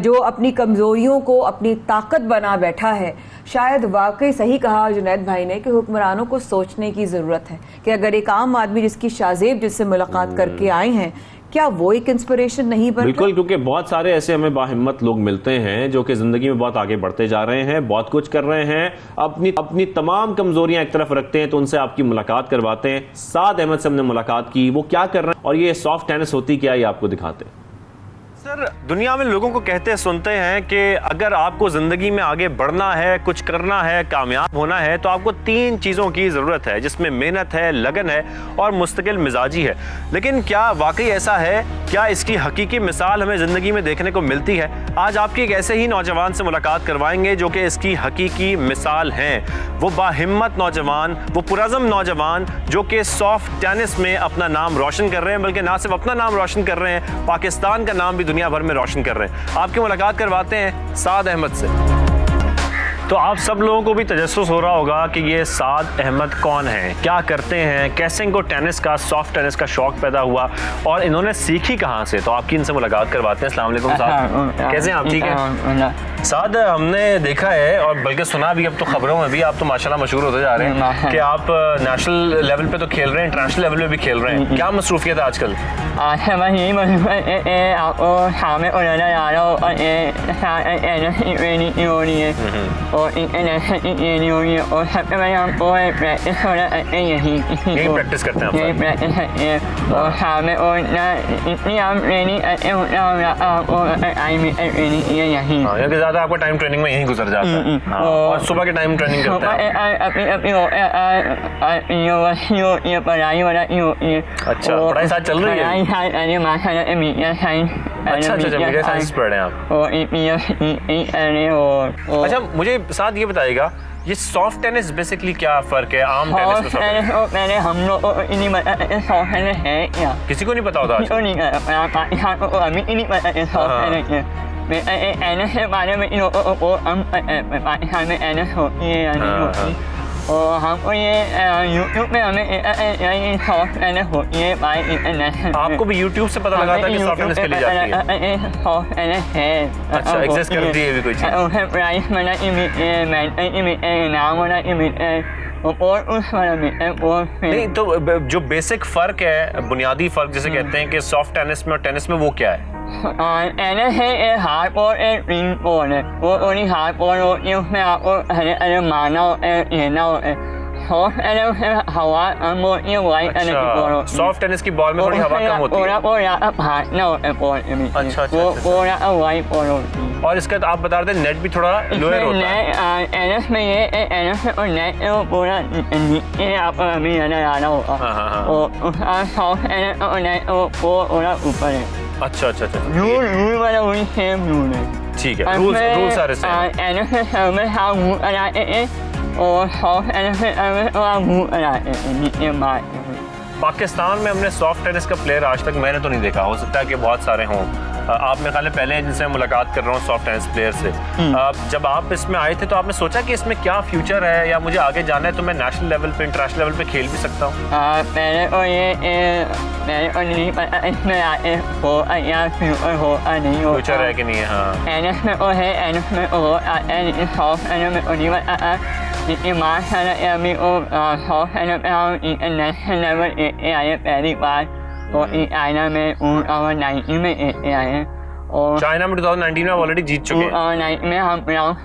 जो अपनी कमजोरियों को अपनी ताकत बना बैठा है। शायद वाकई सही कहा जुनैद भाई ने कि हुक्मरानों को सोचने की जरूरत है कि अगर एक आम आदमी जिसकी शाहजेब जिससे मुलाकात करके आए हैं, क्या वो एक इंस्पिरेशन नहीं बनता? बिल्कुल, क्योंकि बहुत सारे ऐसे हमें बाहिम्मत लोग मिलते हैं जो कि जिंदगी में बहुत आगे बढ़ते जा रहे हैं, बहुत कुछ कर रहे हैं, अपनी तमाम कमजोरियां एक तरफ रखते हैं, तो उनसे आपकी मुलाकात करवाते हैं। साद अहमद से हमने मुलाकात की, वो क्या कर रहे हैं और ये सॉफ्ट टेनिस होती क्या, ये आपको दिखाते हैं। सर, दुनिया में लोगों को कहते सुनते हैं कि अगर आपको ज़िंदगी में आगे बढ़ना है, कुछ करना है, कामयाब होना है, तो आपको 3 चीज़ों की ज़रूरत है, जिसमें मेहनत है, लगन है और मुस्तकिल मिजाजी है। लेकिन क्या वाकई ऐसा है? क्या इसकी हकीकी मिसाल हमें ज़िंदगी में देखने को मिलती है? आज आपकी एक ऐसे ही नौजवान से मुलाकात करवाएंगे जो कि इसकी हकीकी मिसाल हैं। वो बाहिम्मत नौजवान, वो पुरज़म नौजवान जो कि सॉफ्ट टेनिस में अपना नाम रोशन कर रहे हैं, बल्कि ना सिर्फ अपना नाम रोशन कर रहे हैं, पाकिस्तान का नाम भी दुनिया भर में रोशन कर रहे हैं। आपकी मुलाकात करवाते हैं साद अहमद से। तो आप सब लोगों को भी तजस्सुस हो रहा होगा कि ये साद अहमद कौन है, क्या करते हैं, कैसे इनको टेनिस का, सॉफ्ट टेनिस का शौक पैदा हुआ और इन्होंने सीखी कहाँ से। तो आपकी इनसे मुलाकात करवाते हैं। अस्सलाम वालेकुम साद, कैसे हैं आप? ठीक है साद, हमने देखा है और बल्कि सुना भी, अब तो खबरों में भी आप तो माशाल्लाह मशहूर होते जा रहे हैं कि आप नेशनल लेवल पे तो खेल रहे हैं, इंटरनेशनल लेवल पे भी खेल रहे हैं। क्या मसरूफियत है आजकल? यही प्रैक्टिस करते हैं आप? ज्यादा आपका टाइम ट्रेनिंग में यही गुजर जाता है और सुबह के टाइम ट्रेनिंग करते हैं? अच्छा, पढ़ाई साथ चल रही है? अच्छा, मीडिया साइंस पढ़ रहे हैं आप। अच्छा, मुझे साथ ये बताइएगा, ये सॉफ्ट टेनिस बेसिकली क्या फर्क है आम टेनिस में? हम लोग किसी को नहीं पता होता? के बारे में और हमको ये यूट्यूब पे हमें सॉफ्ट टेनिस होती है बाय इंटरनेशनल। आपको भी यूट्यूब से पता लगा था कि सॉफ्ट टेनिस खेली जाती है? सॉफ्ट टेनिस है। अच्छा, एग्जिस्ट करती है भी कोई चीज़? उसे प्राइस मिला, नाम वाला और उस वाला नहीं, तो जो बेसिक फ़र्क है, बुनियादी फ़र्क जिसे कहते हैं कि सॉफ्ट टेनिस में और टेनिस में, वो क्या है? टेनिस है एक हार्ड बॉल, एक रिंग बॉल है। वो ओनली हार्ड बॉल होती है, उसमें आपको मारना होता है, लेना होता है। सॉफ्ट टेनिस में हवा कम होती है, वाइट टेनिस की बॉल होती है। सॉफ्ट टेनिस की बॉल में थोड़ी हवा कम होती है। पूरा भागना होता है बॉल के बीच में। अच्छा, अच्छा, वो अच्छा। पूरा वाइट बॉल होती है। और इसका आप बता रहे थे नेट भी थोड़ा लोअर होता है। टेनिस में ये टेनिस में नेट वो पूरा नीचे आपको अभी नजर आ रहा होगा। और सॉफ्ट टेनिस और नेट वो पूरा ऊपर है। अच्छा अच्छा अच्छा, रूल वाला वही सेम रूल है। ठीक है, रूल सारे सेम। टेनिस में सब में हम मूव कराते हैं और सॉफ्ट टेनिस में हम मूव कराते हैं नीचे मार। पाकिस्तान में हमने सॉफ्ट टेनिस का प्लेयर आज तक मैंने तो नहीं देखा, हो सकता है कि बहुत सारे हों। आप मेरे ख्याल में पहले हैं जिनसे मैं मुलाकात कर रहा हूँ सॉफ्ट टेनिस प्लेयर से। जब आप इसमें आए थे तो आपने सोचा कि इसमें क्या फ्यूचर है या मुझे आगे जाना है तो मैं नेशनल लेवल पे इंटरनेशनल लेवल पे खेल भी सकता हूँ? पहले तो ये मैंने को नहीं पता इसमें आए हो या फ्यूचर हो या नहीं हो। फ्यूचर है कि नहीं है? हाँ, टेनिस में तो है, टेनिस में तो आता है, लेकिन सॉफ्ट टेनिस में तो नहीं पता। लेकिन माशाल्लाह अभी वो सॉफ्ट टेनिस में हम इंटरनेशनल लेवल पे आए पहली बार। और चाइना में 2019 में आए और चाइना में 2019 में ऑलरेडी जीत चुके हैं। 2019 में हम ब्रॉन्ज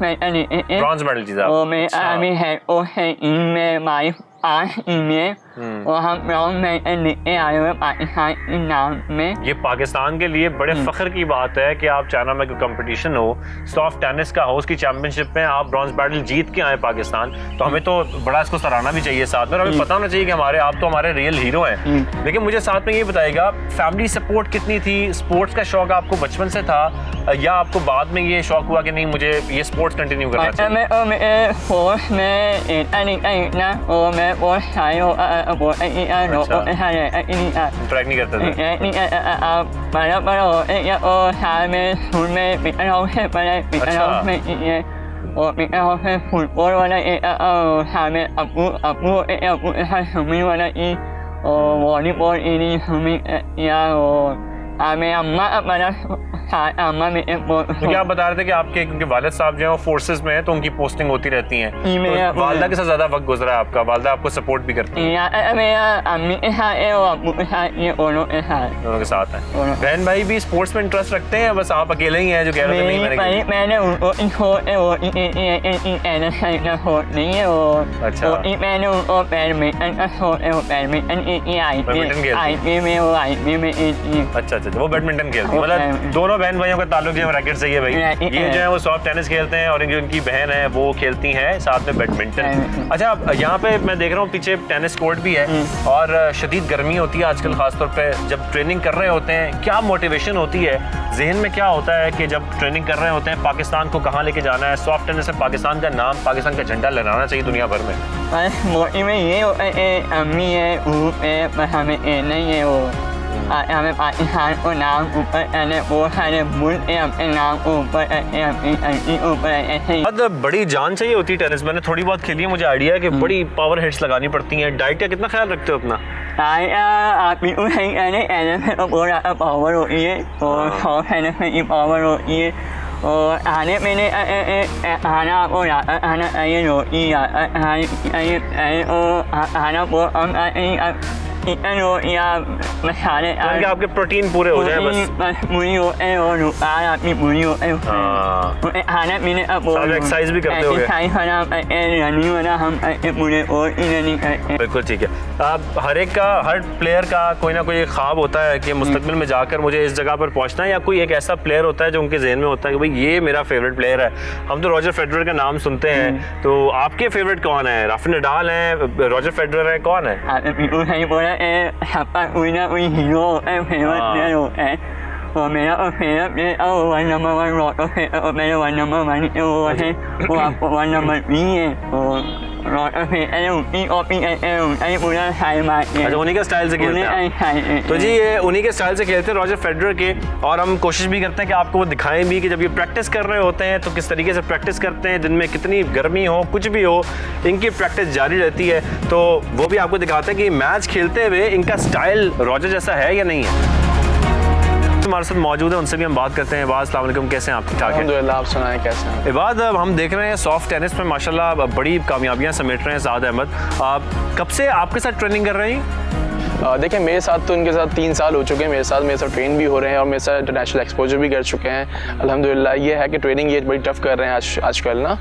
मेडल जीता। और मैं अभी है वो है इनमें हमारी 8 टीमें और हम ब्रॉन्ज मेडल लेके आए हुए पाकिस्तान के नाम में। ये पाकिस्तान के लिए बड़े फख्र की बात है कि आप चाइना में कोई कंपटीशन हो, सॉफ्ट टेनिस का हो, उसकी चैंपियनशिप में आप ब्रॉन्ज मेडल जीत के आए पाकिस्तान, तो हमें तो बड़ा इसको सराहना भी चाहिए साथ में। और हमें पता होना चाहिए कि आप तो हमारे रियल हीरो हैं। लेकिन मुझे साथ में ये बताइएगा, फैमिली सपोर्ट कितनी थी? स्पोर्ट्स का शौक आपको बचपन से था या आपको बाद में ये शौक हुआ कि नहीं मुझे ये स्पोर्ट्स कंटिन्यू करना चाहिए? मैं स्पोर्ट्स में इतना और मैं बहुत शाय ट्रैक नहीं करते थे? बड़ा और साल में स्कूल में पिकन हाउस से पढ़े, पिकन हाउस में और पिकन हाउस में फुटबॉल वाला साल में अपू के साथ स्विमिंग वाला और वॉलीबॉल स्विमिंग या और मैं अम्मा बड़ा अम्मा में तो क्या आप बता रहे थे कि आपके क्योंकि वालिद साहब जो है वो फोर्सेस में है तो उनकी पोस्टिंग होती रहती है, तो वालदा के साथ ज्यादा वक्त गुजरा है आपका? वालदा आपको सपोर्ट भी करती है? मेरा अम्मी के साथ है और अब्बू के साथ, ये दोनों के साथ है। बहन भाई भी स्पोर्ट्स में इंटरेस्ट रखते हैं? बस आप अकेले ही हैं जो कह रहे थे नहीं? मैंने उनको नहीं है और मैंने उनको बैडमिंटन का शौक है, वो बैडमिंटन आई में वो आई में। अच्छा अच्छा, वो बैडमिंटन खेलते हैं। मतलब दोनों बहन भाइयों का ताल्लुक जो है रैकेट से ही है भाई। ये जो है वो सॉफ्ट टेनिस खेलते हैं और जो इनकी बहन है वो खेलती है साथ में बैडमिंटन। अच्छा, यहाँ पे मैं देख रहा हूँ पीछे टेनिस कोर्ट भी है और शदीद गर्मी होती है आजकल, खासतौर पे जब ट्रेनिंग कर रहे होते हैं क्या मोटिवेशन होती है जहन में? क्या होता है कि जब ट्रेनिंग कर रहे होते हैं पाकिस्तान को कहाँ लेके जाना है? सॉफ्ट टेनिस से पाकिस्तान का नाम, पाकिस्तान का झंडा लहराना चाहिए दुनिया भर में। ये अम्मी है हमें नहीं है वो हमें पाकिस्तान को नाम ऊपर बहुत सारे मुल्क अपने नाम को ऊपर ऐसे। बहुत बड़ी जान चाहिए होती है टेनिस। मैंने थोड़ी बहुत खेली है, मुझे आइडिया है कि बड़ी पावर हिट्स लगानी पड़ती हैं। डाइट का कितना ख्याल रखते हो अपना? आप बिल्कुल सही कह रहे हैं, टेनिस में तो बहुत ज़्यादा पावर होती है और सॉफ्ट टेनिस में ही पावर होती है। और खाने पीने खाना आपको खाना चाहिए, रोटी खाना बहुत कम चिकन हो या मसाले आपके प्रोटीन पूरे हो जाए बस पूरी होते हैं और आपकी पूरी होते हैं। खाना पीने एक्सरसाइज भी करते हो? रनिंग वाला हम पूरे और रनिंग करते। बिल्कुल ठीक है। आप हर एक का, हर प्लेयर का कोई ना कोई ख्वाब होता है कि मुस्तकबिल में जाकर मुझे इस जगह पर पहुंचना है, या कोई एक ऐसा प्लेयर होता है जो उनके जहन में होता है कि भाई ये मेरा फेवरेट प्लेयर है। हम तो रॉजर फेडरर का नाम सुनते हैं, तो आपके फेवरेट कौन है? राफेल नडाल है, रॉजर फेडरर है, कौन है? बिल्कुल सही बोला, सबका कोई ना कोई हीरो होता है, फेवरेट प्लेयर होता है। और मेरा favourite player one number 1 Roger Federer और मेरे 1 नंबर 1 वो है, वो आपको 1 नंबर 3 है और रॉजर फेडरर उनकी कॉपी पूरा स्टाइल मारते हैं। अच्छा, उन्हीं के स्टाइल से खेलते हैं? तो जी ये उन्हीं के स्टाइल से खेलते हैं रॉजर फेडरर के, और हम कोशिश भी करते हैं कि आपको वो दिखाएं भी कि जब ये प्रैक्टिस कर रहे होते हैं तो किस तरीके से प्रैक्टिस करते हैं, दिन में कितनी गर्मी हो कुछ भी हो इनकी प्रैक्टिस जारी रहती है। तो वो भी आपको दिखाते हैं कि मैच खेलते हुए इनका स्टाइल रॉजर जैसा है या नहीं है। हमारे साथ मौजूद है, उनसे भी हम बात करते हैं। इबाद, अस्सलाम वालेकुम, कैसे हैं आप? ठीक ठाक हैं? अल्हम्दुलिल्लाह, आप सुनाएं कैसे हैं? इबाद, हम देख रहे हैं सॉफ्ट टेनिस में माशाल्लाह बड़ी कामयाबियां समेट रहे हैं साद अहमद। कब से आपके साथ ट्रेनिंग कर रहे हैं? देखिए मेरे साथ तो इनके साथ 3 साल हो चुके हैं, मेरे साथ ट्रेन भी हो रहे हैं और मेरे साथ इंटरनेशनल एक्सपोजर भी कर चुके हैं अल्हम्दुलिल्लाह। ये है कि ट्रेनिंग ये बड़ी टफ कर रहे हैं आजकल ना,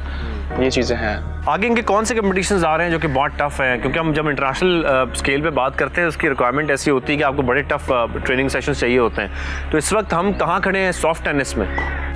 ये चीज़ें हैं। आगे इनके कौन से कंपटीशंस आ रहे हैं जो कि बहुत टफ हैं, क्योंकि हम जब इंटरनेशनल स्केल पे बात करते हैं उसकी रिक्वायरमेंट ऐसी होती है कि आपको बड़े टफ ट्रेनिंग सेशंस चाहिए होते हैं। तो इस वक्त हम कहाँ खड़े हैं सॉफ्ट टेनिस में?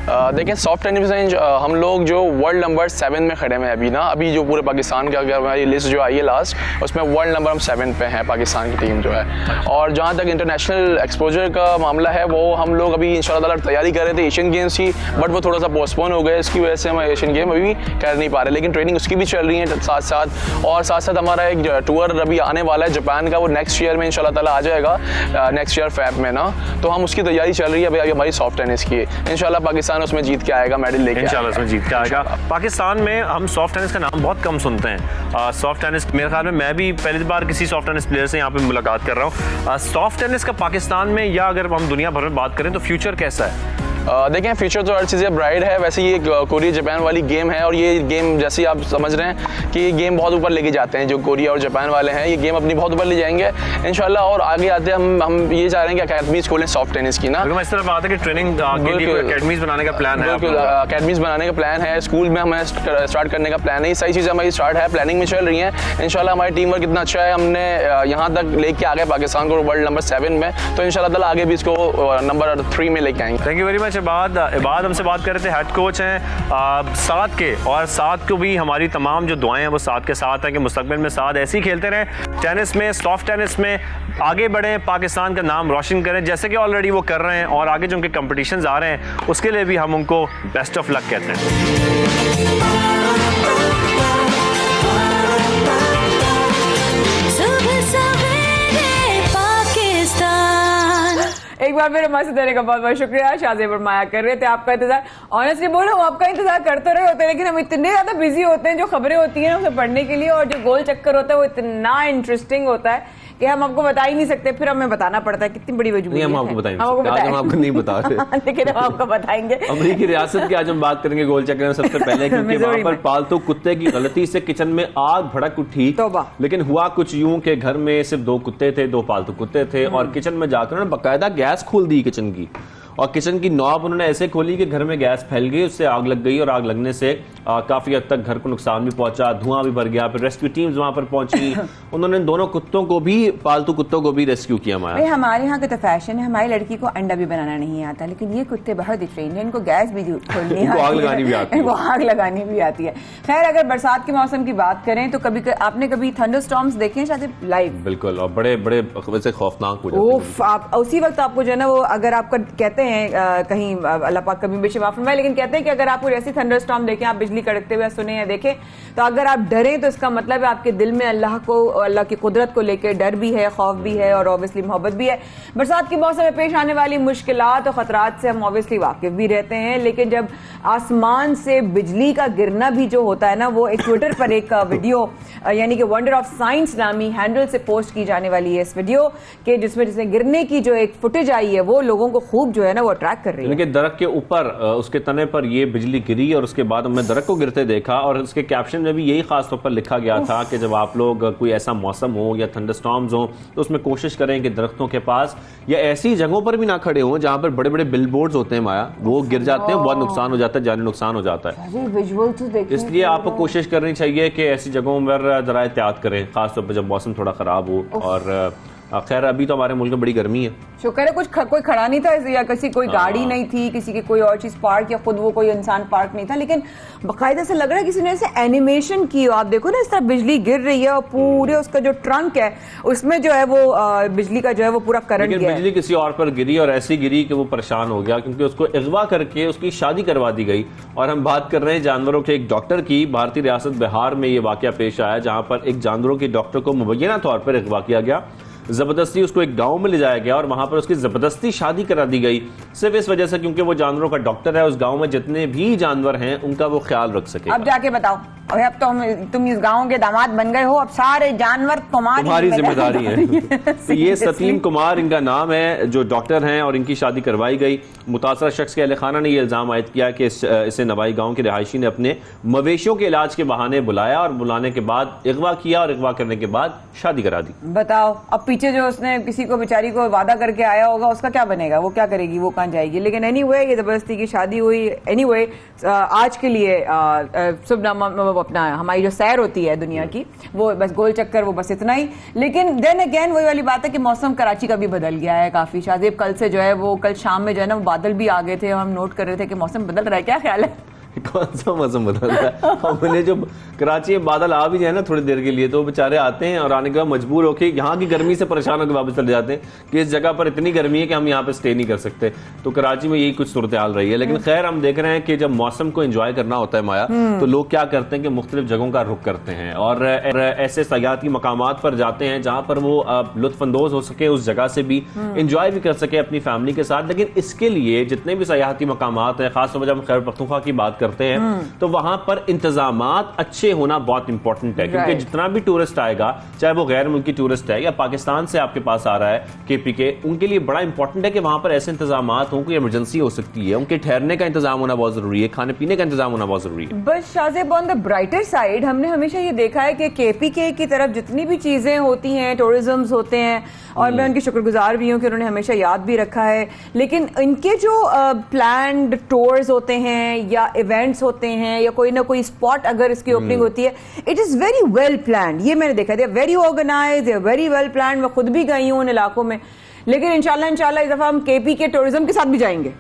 देखिए सॉफ्ट टेनिस में हम लोग जो वर्ल्ड नंबर 7 में खड़े हैं अभी ना, अभी जो पूरे पाकिस्तान का अगर हमारी लिस्ट जो आई है लास्ट, उसमें वर्ल्ड नंबर हम 7 पे हैं पाकिस्तान की टीम जो है। और जहाँ तक इंटरनेशनल एक्सपोजर का मामला है वो हम लोग अभी इंशाल्लाह ताला तैयारी कर रहे थे एशियन गेम्स की, बट वो थोड़ा सा पोस्टपोन हो गया, इसकी वजह से हम एशियन गेम अभी कर नहीं पा रहे, लेकिन ट्रेनिंग उसकी भी चल रही है साथ साथ। और साथ साथ हमारा एक टूर अभी आने वाला है जापान का, वो नेक्स्ट ईयर में इंशाल्लाह ताला आ जाएगा, नेक्स्ट ईयर फेब में ना, तो हम उसकी तैयारी चल रही है अभी हमारी सॉफ्ट टेनिस की। इंशाल्लाह पाकिस्तान उसमें जीत के आएगा, मेडल लेके इंशाल्लाह इसमें जीत के आएगा। पाकिस्तान में हम सॉफ्ट टेनिस का नाम बहुत कम सुनते हैं। सॉफ्ट टेनिस मेरे ख्याल में मैं भी पहली बार किसी सॉफ्ट टेनिस प्लेयर से यहाँ पे मुलाकात कर रहा हूँ। सॉफ्ट टेनिस का पाकिस्तान में या अगर हम दुनिया भर में बात करें तो फ्यूचर कैसा है? देखें फ्यूचर तो हर चीज़ें ब्राइट है, वैसे ये कोरिया जापान वाली गेम है और ये गेम जैसे आप समझ रहे हैं कि ये गेम बहुत ऊपर लेके जाते हैं जो कोरिया और जापान वाले हैं, ये गेम अपनी बहुत ऊपर ले जाएंगे इंशाल्लाह। और आगे आते हम ये चाह रहे हैं कि अकेडमीज खोलें सॉफ्ट टेनिस की ना, इस तरह बात है कि ट्रेनिंग के लिए अकेडमीज बनाने का प्लान है। बिल्कुल अकेडमीज बनाने का प्लान है, स्कूल में हमें स्टार्ट करने का प्लान है, ये सारी चीज़ें हमारी स्टार्ट है, प्लानिंग में चल रही हैं इंशाल्लाह। हमारी टीम वर्क इतना अच्छा है, हमने यहाँ तक लेके आ गए पाकिस्तान को वर्ल्ड नंबर 7 में, तो इंशाल्लाह ताला आगे भी इसको नंबर 3 में लेके आएंगे। Thank you very much. Ibad हमसे बात कर रहे थे, हेड कोच हैं साथ के, और साथ को भी हमारी तमाम जो दुआएं हैं वो साथ के साथ हैं कि मुस्तकबिल में साथ ऐसे ही खेलते रहें, टेनिस में सॉफ्ट टेनिस में आगे बढ़ें, पाकिस्तान का नाम रोशन करें जैसे कि ऑलरेडी वो कर रहे हैं, और आगे जो उनके कंपटीशंस आ रहे हैं उसके लिए भी हम उनको बेस्ट ऑफ लक कहते हैं। एक बार फिर हमारे देने का बहुत बहुत शुक्रिया। शाहजेब और माया कर रहे थे आपका इंतजार, ऑनेस्टली बोलो हम आपका इंतजार करते रहे होते हैं, लेकिन हम इतने ज्यादा बिजी होते हैं जो खबरें होती हैं उसे पढ़ने के लिए, और जो गोल चक्कर होता है वो इतना इंटरेस्टिंग होता है कि हम आपको बता ही नहीं सकते, फिर हमें बताना पड़ता है। कितनी बड़ी मजबूरी है। हम आपको बताएंगे, आज हम आपको नहीं बता रहे लेकिन हम आपको बताएंगे। अमरीकी रियासत की आज हम बात करेंगे गोल चक्कर में सबसे पहले, क्योंकि वहां पर पालतू कुत्ते की गलती से किचन में आग भड़क उठी, लेकिन हुआ कुछ यूं कि घर में सिर्फ 2 कुत्ते थे, 2 पालतू कुत्ते थे, और किचन में जाकर उन्होंने बाकायदा गैस खोल दी किचन की, और किचन की नॉब उन्होंने ऐसे खोली कि घर में गैस फैल गई, उससे आग लग गई, और आग लगने से काफी हद तक घर को नुकसान भी पहुंचा, धुआं भी भर गया। फिर रेस्क्यू टीम्स वहां पर पहुंची, उन्होंने दोनों कुत्तों को भी, पालतू कुत्तों को भी रेस्क्यू किया। हमारे यहाँ का तो फैशन है, हमारी लड़की को अंडा भी बनाना नहीं आता, लेकिन ये कुत्ते बहुत ट्रेंड है, इनको गैस भी खोलनी आग लगानी भी आती है, इनको आग लगानी भी आती है। खैर अगर बरसात के मौसम की बात करें तो आपने कभी थंडरस्टॉर्म्स देखे हैं शायद लाइव? बिल्कुल, और बड़े बड़े वैसे खौफनाक हो जाते हैं। आप उसी वक्त आपको जो है ना वो, अगर आपका कहते हैं कहीं अल्लाह पाक कभी बेशक माफ फरमाए, लेकिन कहते हैं कि अगर आप कोई ऐसी थंडरस्टॉर्म देखें, आप बिजली कड़कते हुए सुने या देखें, तो अगर आप डरें तो इसका मतलब है आपके दिल में अल्लाह की कुदरत को लेकर डर भी है, खौफ भी है, और ऑब्वियसली मोहब्बत भी है। बरसात के मौसम में पेश आने वाली मुश्किलात और खतरात से हम ऑब्वियसली वाकिफ भी रहते हैं, लेकिन जब आसमान से बिजली का गिरना भी जो होता है ना, वो एक ट्विटर पर एक वीडियो यानी कि वंडर ऑफ साइंस नामी हैंडल से पोस्ट की जाने वाली है इस वीडियो के, जिसमें गिरने की जो एक फुटेज आई है वो लोगों को खूब जो है ना वो अट्रैक्ट कर रही है। दरख्त के ऊपर उसके तने पर ये बिजली गिरी, और उसके बाद हमने दरख्त को गिरते देखा, और उसके कैप्शन में भी यही खास तौर पर लिखा गया था कि जब आप लोग कोई ऐसा मौसम हो या थंडरस्टॉर्म्स हो तो उसमें कोशिश करें कि दरख्तों के पास या ऐसी जगहों पर भी ना खड़े हों जहां पर बड़े बड़े बिलबोर्ड्स होते हैं, माया वो गिर जाते हैं, बहुत नुकसान हो जाता है, जानी नुकसान हो जाता है। इसलिए आपको कोशिश करनी चाहिए कि ऐसी जगहों पर जरा एहतियात करें, खासतौर पर जब मौसम थोड़ा खराब हो। और खैर अभी तो हमारे मुल्क में बड़ी गर्मी है, शुक्र है कोई खड़ा नहीं था, या किसी कोई गाड़ी नहीं थी, किसी की कोई और चीज पार्क, या खुद वो कोई इंसान पार्क नहीं था, लेकिन बाकायदा से लग रहा है किसी ने ऐसे एनिमेशन की हो। आप देखो ना, इस तरह बिजली गिर रही है और पूरे उसका जो ट्रंक है उसमें जो है वो बिजली का जो है वो पूरा करंट गया। बिजली किसी और पर गिरी, और ऐसी गिरी कि वो परेशान हो गया, क्योंकि उसको अगवा करके उसकी शादी करवा दी गई। और हम बात कर रहे हैं जानवरों के एक डॉक्टर की। भारतीय रियासत बिहार में ये वाकया पेश आया, जहां पर एक जानवरों के डॉक्टर को मुबैना तौर पर अगवा किया गया, जबरदस्ती उसको एक गांव में ले जाया गया, और वहां पर उसकी जबरदस्ती शादी करा दी गई, सिर्फ इस वजह से क्योंकि वो जानवरों का डॉक्टर है, उस गांव में जितने भी जानवर हैं उनका वो ख्याल रख सके। अब जाके बताओ और अब तो तुम इस गांव के दामाद बन गए हो, अब सारे जानवर तुम्हारी जिम्मेदारी है। तो ये सतीम कुमार इनका नाम है, जो डॉक्टर हैं, और इनकी शादी करवाई गई। मुतासरा शख्स के अहले खाना ने यह इल्जाम आयद किया कि इसे नवाई गांव के रिहायशी ने अपने मवेशियों के इलाज के बहाने बुलाया और बुलाने के बाद अगवा किया और अगवा करने के बाद शादी करा दी। बताओ, अब पीछे जो उसने किसी को बेचारी को वादा करके आया होगा उसका क्या बनेगा, वो क्या करेगी, वो कहाँ जाएगी। लेकिन एनीवे ये जबरदस्ती की शादी हुई। एनीवे आज के लिए शुभनामा अपना हमारी जो सैर होती है दुनिया की, वो बस गोल चक्कर, वो बस इतना ही। लेकिन देन अगेन वही वाली बात है कि मौसम कराची का भी बदल गया है काफी। शाहजेब कल से जो है वो, कल शाम में जो है ना, वो बादल भी आ गए थे, हम नोट कर रहे थे कि मौसम बदल रहा है। क्या ख्याल है? कौन सा मौसम बदल रहा है? हमने जो कराची में बादल आ भी जाए ना थोड़ी देर के लिए, तो बेचारे आते हैं और आने के बाद मजबूर होकर यहाँ की गर्मी से परेशान होकर वापस चले जाते हैं कि इस जगह पर इतनी गर्मी है कि हम यहाँ पे स्टे नहीं कर सकते। तो कराची में यही कुछ सूरत हाल रही है। लेकिन खैर, हम देख रहे हैं कि जब मौसम को एंजॉय करना होता है माया, तो लोग क्या करते हैं कि मुख्तलिफ जगहों का रुख करते हैं और ऐसे सयाहती मकामात पर जाते हैं जहां पर वो लुत्फानंदोज हो सके, उस जगह से भी इंजॉय भी कर सके अपनी फैमिली के साथ। लेकिन इसके लिए जितने भी सयाहती मकामात हैं, खासतौर पर जब हम खैबर पख्तूनख्वा की बात करते हैं, तो वहां पर इंतजामात अच्छे होना बहुत इंपॉर्टेंट है। क्योंकि जितना भी टूरिस्ट आएगा, चाहे वो गैर मुल्की टूरिस्ट है या पाकिस्तान से आपके पास आ रहा है केपीके, उनके लिए बड़ा इंपॉर्टेंट है कि वहां पर ऐसे इंतजामात हों, कोई इमरजेंसी हो सकती है, उनके ठहरने का इंतजाम होना बहुत जरूरी है, खाने पीने का इंतजाम होना बहुत जरूरी है। बस Shahzeb, on the brighter side, हमने हमेशा ये देखा है कि केपीके की तरफ जितनी भी चीजें होती हैं, टूरिज्म होते हैं, और मैं उनकी शुक्रगुजार भी हूँ कि उन्होंने हमेशा याद भी रखा है। लेकिन इनके जो प्लान्ड टूर्स होते हैं या इवेंट्स होते हैं या कोई ना कोई स्पॉट अगर इसकी ओपनिंग होती है, it is very well planned. ये मैंने देखा, very organise, very well planned. मैं खुद भी गई हूँ उन इलाकों में। लेकिन इंशाल्लाह इस दफा हम केपी के टूरिज्म के साथ भी जाएंगे,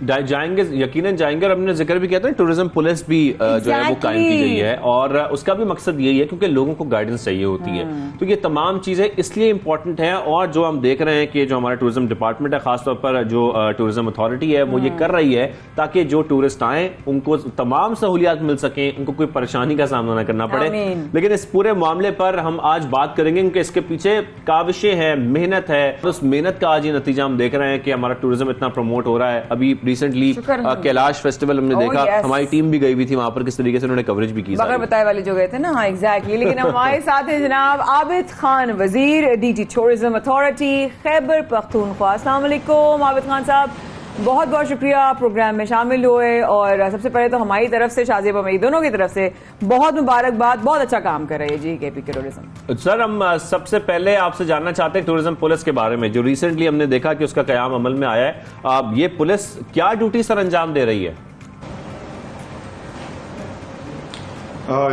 यकीनन जाएंगे। और हमने जिक्र भी किया था, टूरिज्म पुलिस भी जो है वो कायम की गई है, और उसका भी मकसद यही है क्योंकि लोगों को गाइडेंस चाहिए होती है। तो ये तमाम चीजें इसलिए इंपॉर्टेंट है। और जो हम देख रहे हैं कि जो हमारा टूरिज्म डिपार्टमेंट है, खासतौर पर जो टूरिज्म अथॉरिटी है, वो ये कर रही है ताकि जो टूरिस्ट आए उनको तमाम सहूलियात मिल सकें, उनको कोई परेशानी का सामना न करना पड़े। लेकिन इस पूरे मामले पर हम आज बात करेंगे क्योंकि इसके पीछे काविशें हैं, मेहनत है। उस मेहनत का आज नतीजा हम देख रहे हैं कि हमारा टूरिज्म इतना प्रमोट हो रहा है। अभी रिसेंटली कैलाश फेस्टिवल हमने देखा, हमारी टीम भी गई हुई थी वहां पर, किस तरीके से उन्होंने कवरेज भी की, बगैर बताए वाले जो गए थे ना। हाँ, एग्जैक्टली। लेकिन हमारे साथ है जनाब आबिद खान, वजीर DG tourism authority Khyber Pakhtunkhwa. अस्सलाम वालेकुम आबिद खान साहब, बहुत बहुत शुक्रिया प्रोग्राम में शामिल हुए। और सबसे पहले तो हमारी तरफ से, शाहजेब और मेरी दोनों की तरफ से बहुत मुबारकबाद, बहुत अच्छा काम कर रहे हैं जी केपी के टूरिज्म। सर, हम सबसे पहले आपसे जानना चाहते हैं टूरिज्म पुलिस के बारे में, जो रिसेंटली हमने देखा कि उसका कयाम अमल में आया है। ये पुलिस क्या ड्यूटी सर अंजाम दे रही है?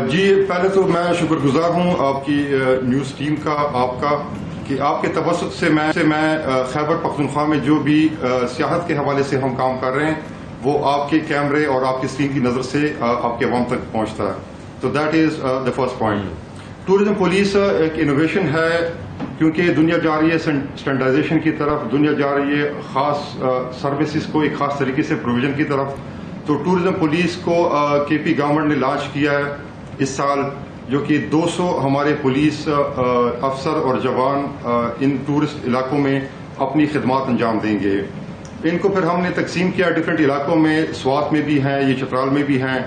जी, पहले तो मैं शुक्रगुजार हूं आपकी न्यूज टीम का, आपका, कि आपके तवसत से मैं खैबर पख्तूनख्वा में जो भी सियाहत के हवाले से हम काम कर रहे हैं, वो आपके कैमरे और आपकी स्क्रीन की नजर से आपके अवाम तक पहुंचता है। तो that is the first point. Tourism police एक इनोवेशन है, क्योंकि दुनिया जा रही है स्टैंडर्डाइजेशन की तरफ, दुनिया जा रही है खास सर्विसेज को एक खास तरीके से प्रोविजन की तरफ। तो टूरिज्म पुलिस को केपी गवर्नमेंट ने लॉन्च किया है इस साल, जो कि 200 हमारे पुलिस अफसर और जवान इन टूरिस्ट इलाकों में अपनी खिदमत अंजाम देंगे। इनको फिर हमने तकसीम किया डिफरेंट इलाकों में, स्वात में भी हैं, ये चतराल में भी हैं,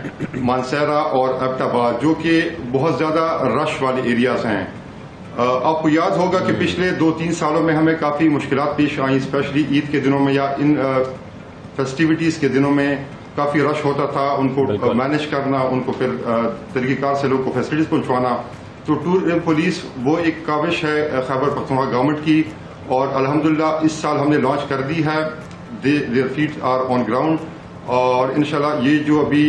मानसेरा और एबटाबाद, जो कि बहुत ज़्यादा रश वाले एरियाज हैं। आपको याद होगा कि पिछले 2-3 सालों में हमें काफ़ी मुश्किलात पेश आई, स्पेशली ईद के दिनों में या इन फेस्टिविटीज़ के दिनों में काफ़ी रश होता था, उनको मैनेज करना, उनको फिर तरीक़ेकार से लोग को फैसिलिटीज पहुंचवाना। तो टूरिज्म पुलिस वो एक काविश है खैबर पख्तूनख्वा गवर्नमेंट की, और अल्हम्दुलिल्लाह इस साल हमने लॉन्च कर दी है। There feet are on ground, और इंशाल्लाह ये जो अभी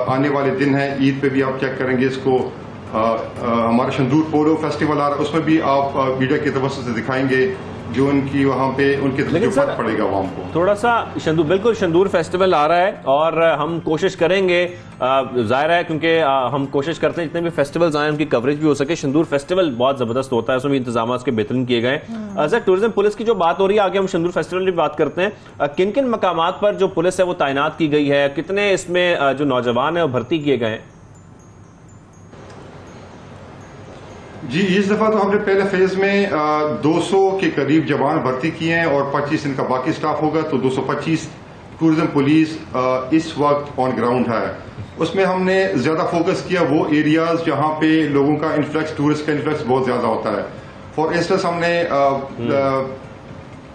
आने वाले दिन है, ईद पे भी आप चेक करेंगे इसको, हमारा शंदूर पोलो फेस्टिवल आ रहा है, उसमें भी आप मीडिया की तवज्जो से दिखाएंगे जो उनकी वहां पे उनके जो फर्क पड़ेगा वहां को। थोड़ा सा बिल्कुल शंदूर फेस्टिवल आ रहा है और हम कोशिश करेंगे, जाहिर है क्योंकि हम कोशिश करते हैं जितने भी फेस्टिवल्स आए उनकी कवरेज भी हो सके। शंदूर फेस्टिवल बहुत जबरदस्त होता है, उसमें भी इंतजाम उसके बेहतरीन किए गए। सर, टूरिज्म पुलिस की जो बात हो रही है, आगे हम शंदूर फेस्टिवल की बात करते हैं। किन किन मकामात पर जो पुलिस है वो तैनात की गई है, कितने इसमें जो नौजवान है वो भर्ती किए गए हैं? जी, इस दफा तो हमने पहले फेज में 200 के करीब जवान भर्ती किए हैं और 25 इनका बाकी स्टाफ होगा, तो 225 टूरिज्म पुलिस इस वक्त ऑन ग्राउंड है। उसमें हमने ज़्यादा फोकस किया वो एरियाज जहाँ पे लोगों का इन्फ्लक्स, टूरिस्ट का इन्फ्लक्स बहुत ज़्यादा होता है। फॉर इंस्टेंस हमने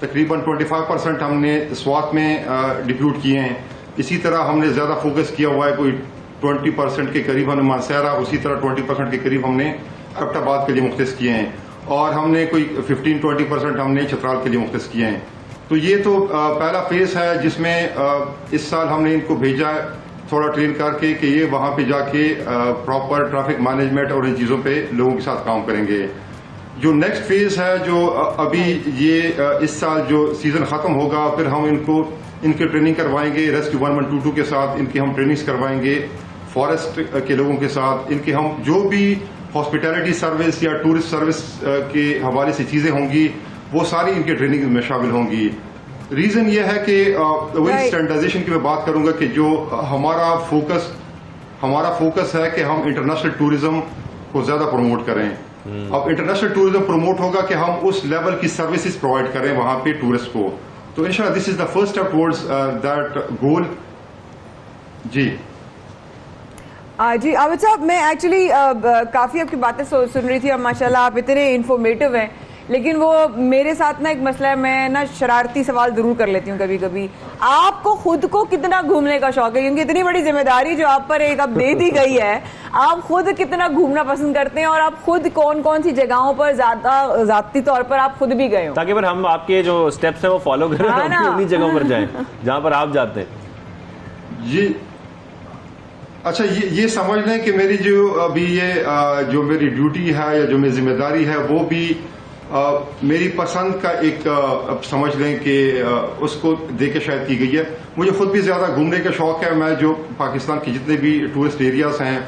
तकरीबन 25% हमने स्वात में डिप्यूट किए हैं। इसी तरह हमने ज़्यादा फोकस किया हुआ है, कोई 20% के करीब हमने मानसेरा, उसी तरह 20% के करीब हमने एबटाबाद के लिए मुख्तस किए हैं, और हमने कोई 15-20% हमने चतराल के लिए मुख्तस किए हैं। तो ये तो पहला फेज है जिसमें इस साल हमने इनको भेजा है थोड़ा ट्रेन करके कि ये वहाँ पे जाके प्रॉपर ट्रैफिक मैनेजमेंट और इन चीज़ों पे लोगों के साथ काम करेंगे। जो नेक्स्ट फेज है, जो अभी ये इस साल जो सीजन खत्म होगा, फिर हम इनकी ट्रेनिंग करवाएंगे रेस्क्यू 1122 के साथ, इनकी हम ट्रेनिंग्स करवाएंगे फॉरेस्ट के लोगों के साथ, इनके हम जो भी हॉस्पिटैलिटी सर्विस या टूरिस्ट सर्विस के हवाले से चीज़ें होंगी वो सारी इनके ट्रेनिंग में शामिल होंगी। रीज़न ये है कि वही स्टैंडर्डाइजेशन की मैं बात करूंगा कि जो हमारा फोकस है कि हम इंटरनेशनल टूरिज्म को ज़्यादा प्रमोट करें। अब इंटरनेशनल टूरिज्म प्रमोट होगा कि हम उस लेवल की सर्विसेज प्रोवाइड करें वहां पे टूरिस्ट को। तो इंशाल्लाह this is the first step towards that goal. जी जी आबिद साहब, मैं एक्चुअली काफ़ी आपकी बातें सुन रही थी और माशाल्लाह आप इतने इन्फॉर्मेटिव हैं, लेकिन वो मेरे साथ ना एक मसला है, मैं ना शरारती सवाल जरूर कर लेती हूँ कभी कभी। आपको खुद को कितना घूमने का शौक है, क्योंकि इतनी बड़ी जिम्मेदारी जो आप पर एक अब दे दी गई है, आप खुद कितना घूमना पसंद करते हैं और आप खुद कौन कौन सी जगहों पर ज़ाती तौर पर आप खुद भी गए हो, ताकि फिर हम आपके जो स्टेप्स हैं वो फॉलो करें, हम उन्हीं जगहों पर जाएं जहां पर आप जाते हैं। जी अच्छा, ये समझ लें कि मेरी जो अभी ये जो मेरी ड्यूटी है या जो मेरी जिम्मेदारी है वो भी मेरी पसंद का एक समझ लें कि उसको देके शायद की गई है। मुझे खुद भी ज़्यादा घूमने का शौक है। मैं जो पाकिस्तान के जितने भी टूरिस्ट एरियाज हैं,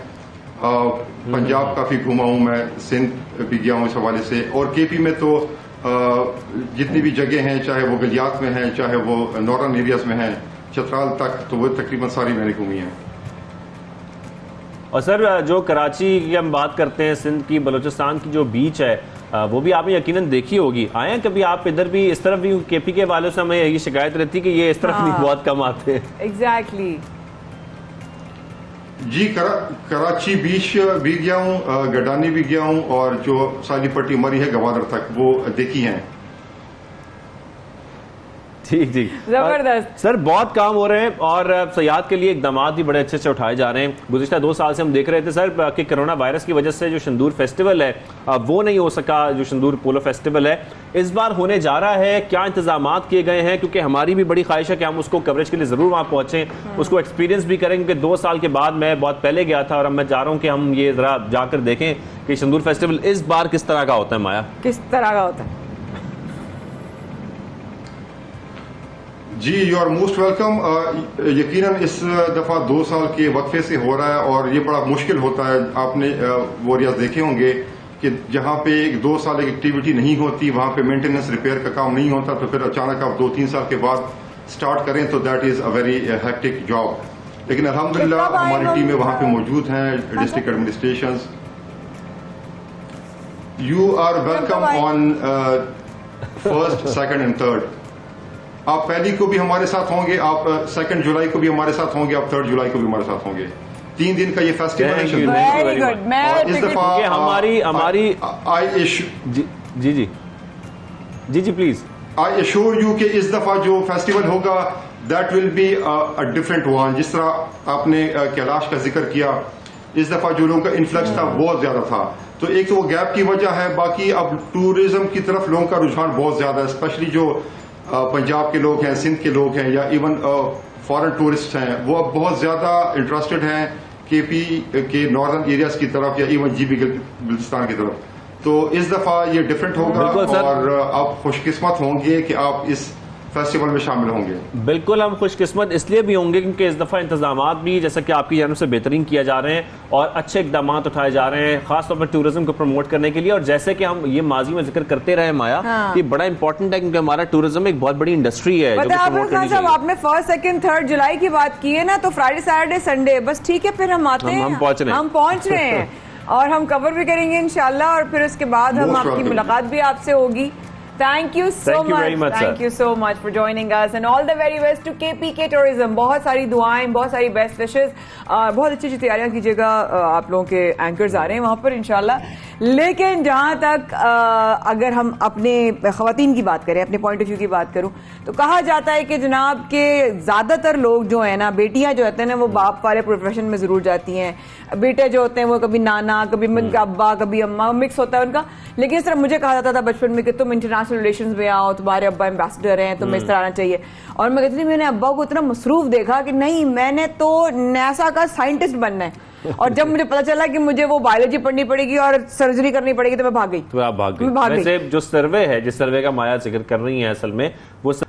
पंजाब काफ़ी घूमा हूँ मैं, सिंध भी गया हूँ इस हवाले से, और केपी में तो जितनी भी जगह हैं, चाहे वो गलियात में हैं, चाहे वो नॉर्दर्न एरियाज में हैं, चतराल तक, तो वो तकरीबन सारी मैंने घूमी हैं। और सर जो कराची की हम बात करते हैं, सिंध की, बलूचिस्तान की जो बीच है वो भी आपने यकीनन देखी होगी। आए हैं कभी आप इधर भी? इस तरफ भी केपी के वालों से हमें यही शिकायत रहती कि ये इस तरफ भी बहुत कम आते हैं। एग्जैक्टली जी, कराची बीच भी गया हूँ, गडानी भी गया हूँ, और जो साली पट्टी मरी है गवादर तक, वो देखी हैं। ठीक ठीक, जबरदस्त। सर बहुत काम हो रहे हैं और सयाहत के लिए इकदाम भी बड़े अच्छे से उठाए जा रहे हैं। गुज़िश्ता 2 साल से हम देख रहे थे सर कि कोरोना वायरस की वजह से जो शंदूर फेस्टिवल है वो नहीं हो सका, जो शंदूर पोलो फेस्टिवल है इस बार होने जा रहा है। क्या इंतजाम किए गए हैं? क्योंकि हमारी भी बड़ी ख्वाहिश है कि हम उसको कवरेज के लिए ज़रूर वहाँ पहुँचें, उसको एक्सपीरियंस भी करें, क्योंकि 2 साल के बाद मैं बहुत पहले गया था और अब मैं चाह रहा हूँ कि हम ये ज़रा जाकर देखें कि शंदूर फेस्टिवल इस बार किस तरह का होता है। माया, किस तरह का होता है? जी, यू आर मोस्ट वेलकम। यकीनन इस दफ़ा 2 साल के वक्फे से हो रहा है और ये बड़ा मुश्किल होता है। आपने वो रियाज देखे होंगे कि जहाँ पे 2 साल एक एक्टिविटी नहीं होती, वहाँ पे मेंटेनेंस रिपेयर का काम नहीं होता, तो फिर अचानक आप 2-3 साल के बाद स्टार्ट करें तो that is a very hectic job. लेकिन अल्हम्दुलिल्लाह हमारी टीमें वहाँ पे मौजूद हैं, district administration. You are welcome on 1st, 2nd and 3rd। आप पहली को भी हमारे साथ होंगे, आप 2 जुलाई को भी हमारे साथ होंगे, आप 3 जुलाई को भी हमारे साथ होंगे। 3 दिन का ये फेस्टिवल है। Very good. मैं इस दफा हमारी जी प्लीज आई एश्योर यू कि इस दफा जो फेस्टिवल होगा that will be a different one. जिस तरह आपने कैलाश का जिक्र किया, इस दफा जो लोगों का इन्फ्लक्स था बहुत ज्यादा था, तो एक तो वो गैप की वजह है, बाकी अब टूरिज्म की तरफ लोगों का रुझान बहुत ज्यादा है। स्पेशली जो पंजाब के लोग हैं, सिंध के लोग हैं, या इवन फॉरेन टूरिस्ट हैं, वो अब बहुत ज्यादा इंटरेस्टेड हैं केपी के नॉर्दर्न एरियाज की तरफ या इवन जीबी बलूचिस्तान की तरफ। तो इस दफा ये डिफरेंट होगा और आप खुशकिस्मत होंगे कि आप इस फेस्टिवल में शामिल होंगे। बिल्कुल, हम खुशकिस्मत इसलिए भी होंगे क्योंकि इस दफ़ा इंतजामात भी जैसा कि आपकी जानब से बेहतरीन किया जा रहे हैं और अच्छे इकदाम उठाए जा रहे हैं, खासतौर पर टूरिज्म को प्रमोट करने के लिए। और जैसे कि हम ये माजी में जिक्र करते रहे माया, ये बड़ा इंपॉर्टेंट है क्योंकि हमारा टूरिज्म एक बहुत बड़ी इंडस्ट्री है जो प्रमोट करनी चाहिए। आपने 1st, 2nd, 3rd जुलाई की बात की है ना, तो फ्राइडे, सैटरडे, संडे बस ठीक है, फिर हम आते हैं, हम पहुंच रहे हैं और हम कवर भी करेंगे इंशाल्लाह, और फिर उसके बाद हम आपकी मुलाकात भी आपसे होगी। Thank you so Thank you much. very much, Thank sir. you so much for joining us and all the very best to KPK Tourism. बहुत सारी दुआएं, बहुत सारी बेस्ट विशेस, बहुत अच्छी अच्छी तैयारियां कीजिएगा। आप लोगों के एंकर्स आ रहे हैं वहां पर इंशाल्लाह। लेकिन जहां तक अगर हम अपने खवातीन की बात करें, अपने पॉइंट ऑफ व्यू की बात करूं, तो कहा जाता है कि जनाब के ज्यादातर लोग जो है ना, बेटियां जो होते हैं ना, वो बाप वाले प्रोफेशन में जरूर जाती हैं। बेटे जो होते हैं वो कभी नाना, कभी उनका अब्बा, कभी अम्मा, मिक्स होता है उनका। लेकिन इस तरह मुझे कहा जाता था बचपन में कि तुम इंटरनेशनल रिलेशंस में आओ, तुम्हारे अब्बा एम्बेसडर हैं, तुम्हें इस तरह आना चाहिए। और मैं कहती थी मैंने अब्बा को इतना मसरूफ देखा कि नहीं, मैंने तो नासा का साइंटिस्ट बनना है। और जब मुझे पता चला कि मुझे वो बायोलॉजी पढ़नी पड़ेगी और सर्जरी करनी पड़ेगी तो मैं भाग गई। तो आप भाग गई। वैसे जो सर्वे है, जिस सर्वे का माया जिक्र कर रही है, असल में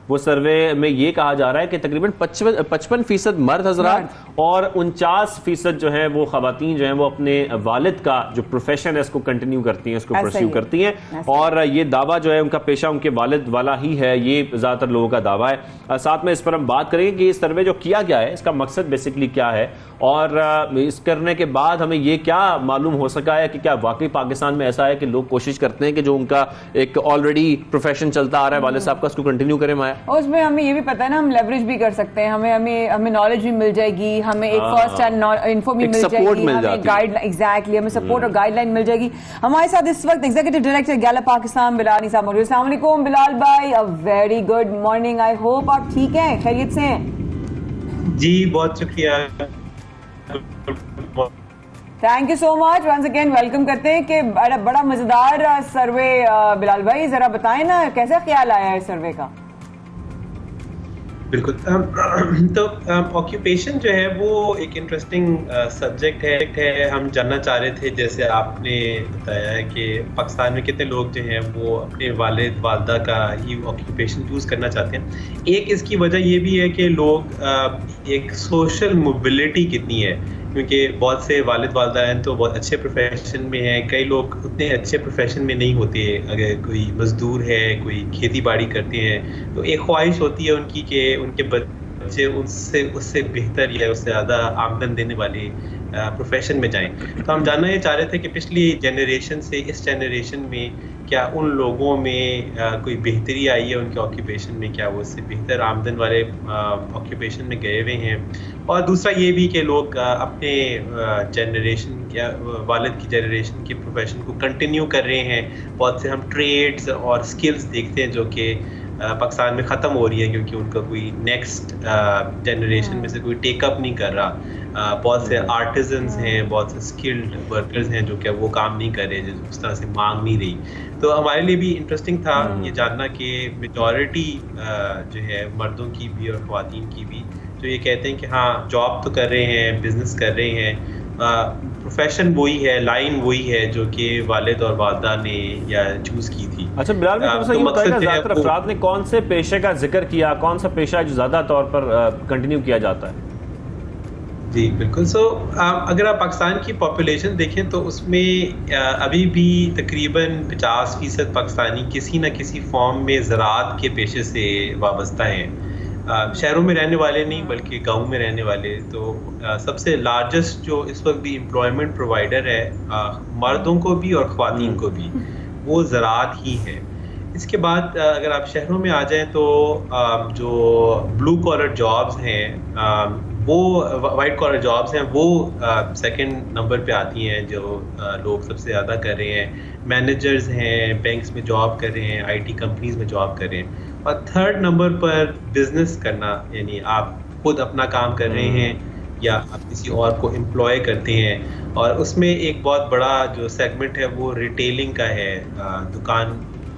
वो सर्वे में ये कहा जा रहा है कि तकरीबन 55% मर्द हजरात और 49% जो है वो खवातीन जो है वो अपने वालिद का जो प्रोफेशन है इसको कंटिन्यू करती हैं, इसको परस्यू करती हैं। और ये दावा जो है उनका पेशा उनके वालिद वाला ही है, ये ज्यादातर लोगों का दावा है। साथ में इस पर हम बात करेंगे कि ये सर्वे जो किया गया है इसका मकसद बेसिकली क्या है, और इस करने के बाद हमें ये क्या मालूम हो सका है कि क्या वाकई पाकिस्तान में ऐसा है कि लोग कोशिश करते हैं कि जो उनका एक ऑलरेडी प्रोफेशन चलता आ रहा है वालिद साहब का, उसको कंटिन्यू करें। माया, और उसमें हमें ये भी पता है ना, हम लेवरेज भी कर सकते हैं, हमें नॉलेज भी मिल जाएगी, हमें एक फर्स्ट हैंड इन्फो भी मिल जाएगी, हमें गाइडलाइन, एग्जैक्टली, हमें सपोर्ट और गाइडलाइन मिल जाएगी। हमारे साथ इस वक्त executive director Gallup Pakistan Bilal Ali साहब मौजूद। अस्सलाम वालेकुम बिलाल भाई, a very good morning. I hope आप ठीक हैं, खैरियत से हैं? जी बहुत शुक्रिया, thank you so much once again. Welcome करते हैं कि बड़ा मजेदार सर्वे। बिलाल भाई जरा बताएं ना, कैसा ख्याल आया है सर्वे का? बिल्कुल। तो ऑक्यूपेशन जो है वो एक इंटरेस्टिंग सब्जेक्ट है। हम जानना चाह रहे थे, जैसे आपने बताया है कि पाकिस्तान में कितने लोग जो हैं वो अपने वालिद वालदा का ही ऑक्यूपेशन चूज़ करना चाहते हैं। एक इसकी वजह ये भी है कि लोग एक सोशल मोबिलिटी कितनी है, क्योंकि बहुत से वालिद वालदा हैं तो बहुत अच्छे प्रोफेशन में हैं, कई लोग उतने अच्छे प्रोफेशन में नहीं होते। अगर कोई मजदूर है, कोई खेती बाड़ी करते हैं, तो एक ख्वाहिश होती है उनकी कि उनके बच्चे उससे बेहतर या उससे ज़्यादा आमदन देने वाले प्रोफेशन में जाएं। तो हम जानना ये चाह रहे थे कि पिछली जनरेशन से इस जनरेशन में क्या उन लोगों में कोई बेहतरी आई है उनके ऑक्यूपेशन में, क्या वो उससे बेहतर आमदन वाले ऑक्यूपेशन में गए हुए हैं। और दूसरा ये भी कि लोग अपने जनरेशन या वालिद की जनरेशन के प्रोफेशन को कंटिन्यू कर रहे हैं। बहुत से हम ट्रेड्स और स्किल्स देखते हैं जो कि पाकिस्तान में ख़त्म हो रही है, क्योंकि उनका कोई नेक्स्ट जनरेशन में से कोई टेकअप नहीं कर रहा। बहुत से आर्टिजन्स हैं, बहुत से स्किल्ड वर्कर्स हैं जो कि वो काम नहीं कर रहे, उस तरह से मांग नहीं रही। तो हमारे लिए भी इंटरेस्टिंग था ये जानना कि मेजॉरिटी जो है मर्दों की भी और ख़वातीन की भी जो ये कहते हैं कि हाँ जॉब तो कर रहे हैं, बिजनेस कर रहे हैं, प्रोफेशन वही है, लाइन वही है जो कि वालिद और वालदा ने या चूज की थी। अच्छा बिलाल भाई, थोड़ा सा ये बताइएगा ज़्यादातर अफराद ने कौन से पेशे का जिक्र किया, कौन सा पेशा है जो ज़्यादा तौर पर कंटिन्यू किया जाता है? जी बिल्कुल। अगर आप पाकिस्तान की पॉपुलेशन देखें तो उसमें अभी भी तकरीबन 50% पाकिस्तानी किसी न किसी फॉर्म में ज़राअत के पेशे से वाबस्ता हैं। शहरों में रहने वाले नहीं बल्कि गाँव में रहने वाले। तो सबसे लार्जेस्ट जो इस वक्त भी एम्प्लॉयमेंट प्रोवाइडर है मर्दों को भी और ख़वातीन को भी, वो ज़राअत ही है। इसके बाद अगर आप शहरों में आ जाएं तो जो ब्लू कॉलर जॉब्स हैं, वो वाइट कॉलर जॉब्स हैं, वो सेकंड नंबर पे आती हैं जो लोग सबसे ज़्यादा कर रहे हैं। मैनेजर्स हैं, बैंक्स में जॉब कर रहे हैं, आईटी कंपनीज में जॉब कर रहे हैं। और थर्ड नंबर पर बिजनेस करना, यानी आप खुद अपना काम कर रहे हैं या आप किसी और को एम्प्लॉय करते हैं। और उसमें एक बहुत बड़ा जो सेगमेंट है वो रिटेलिंग का है,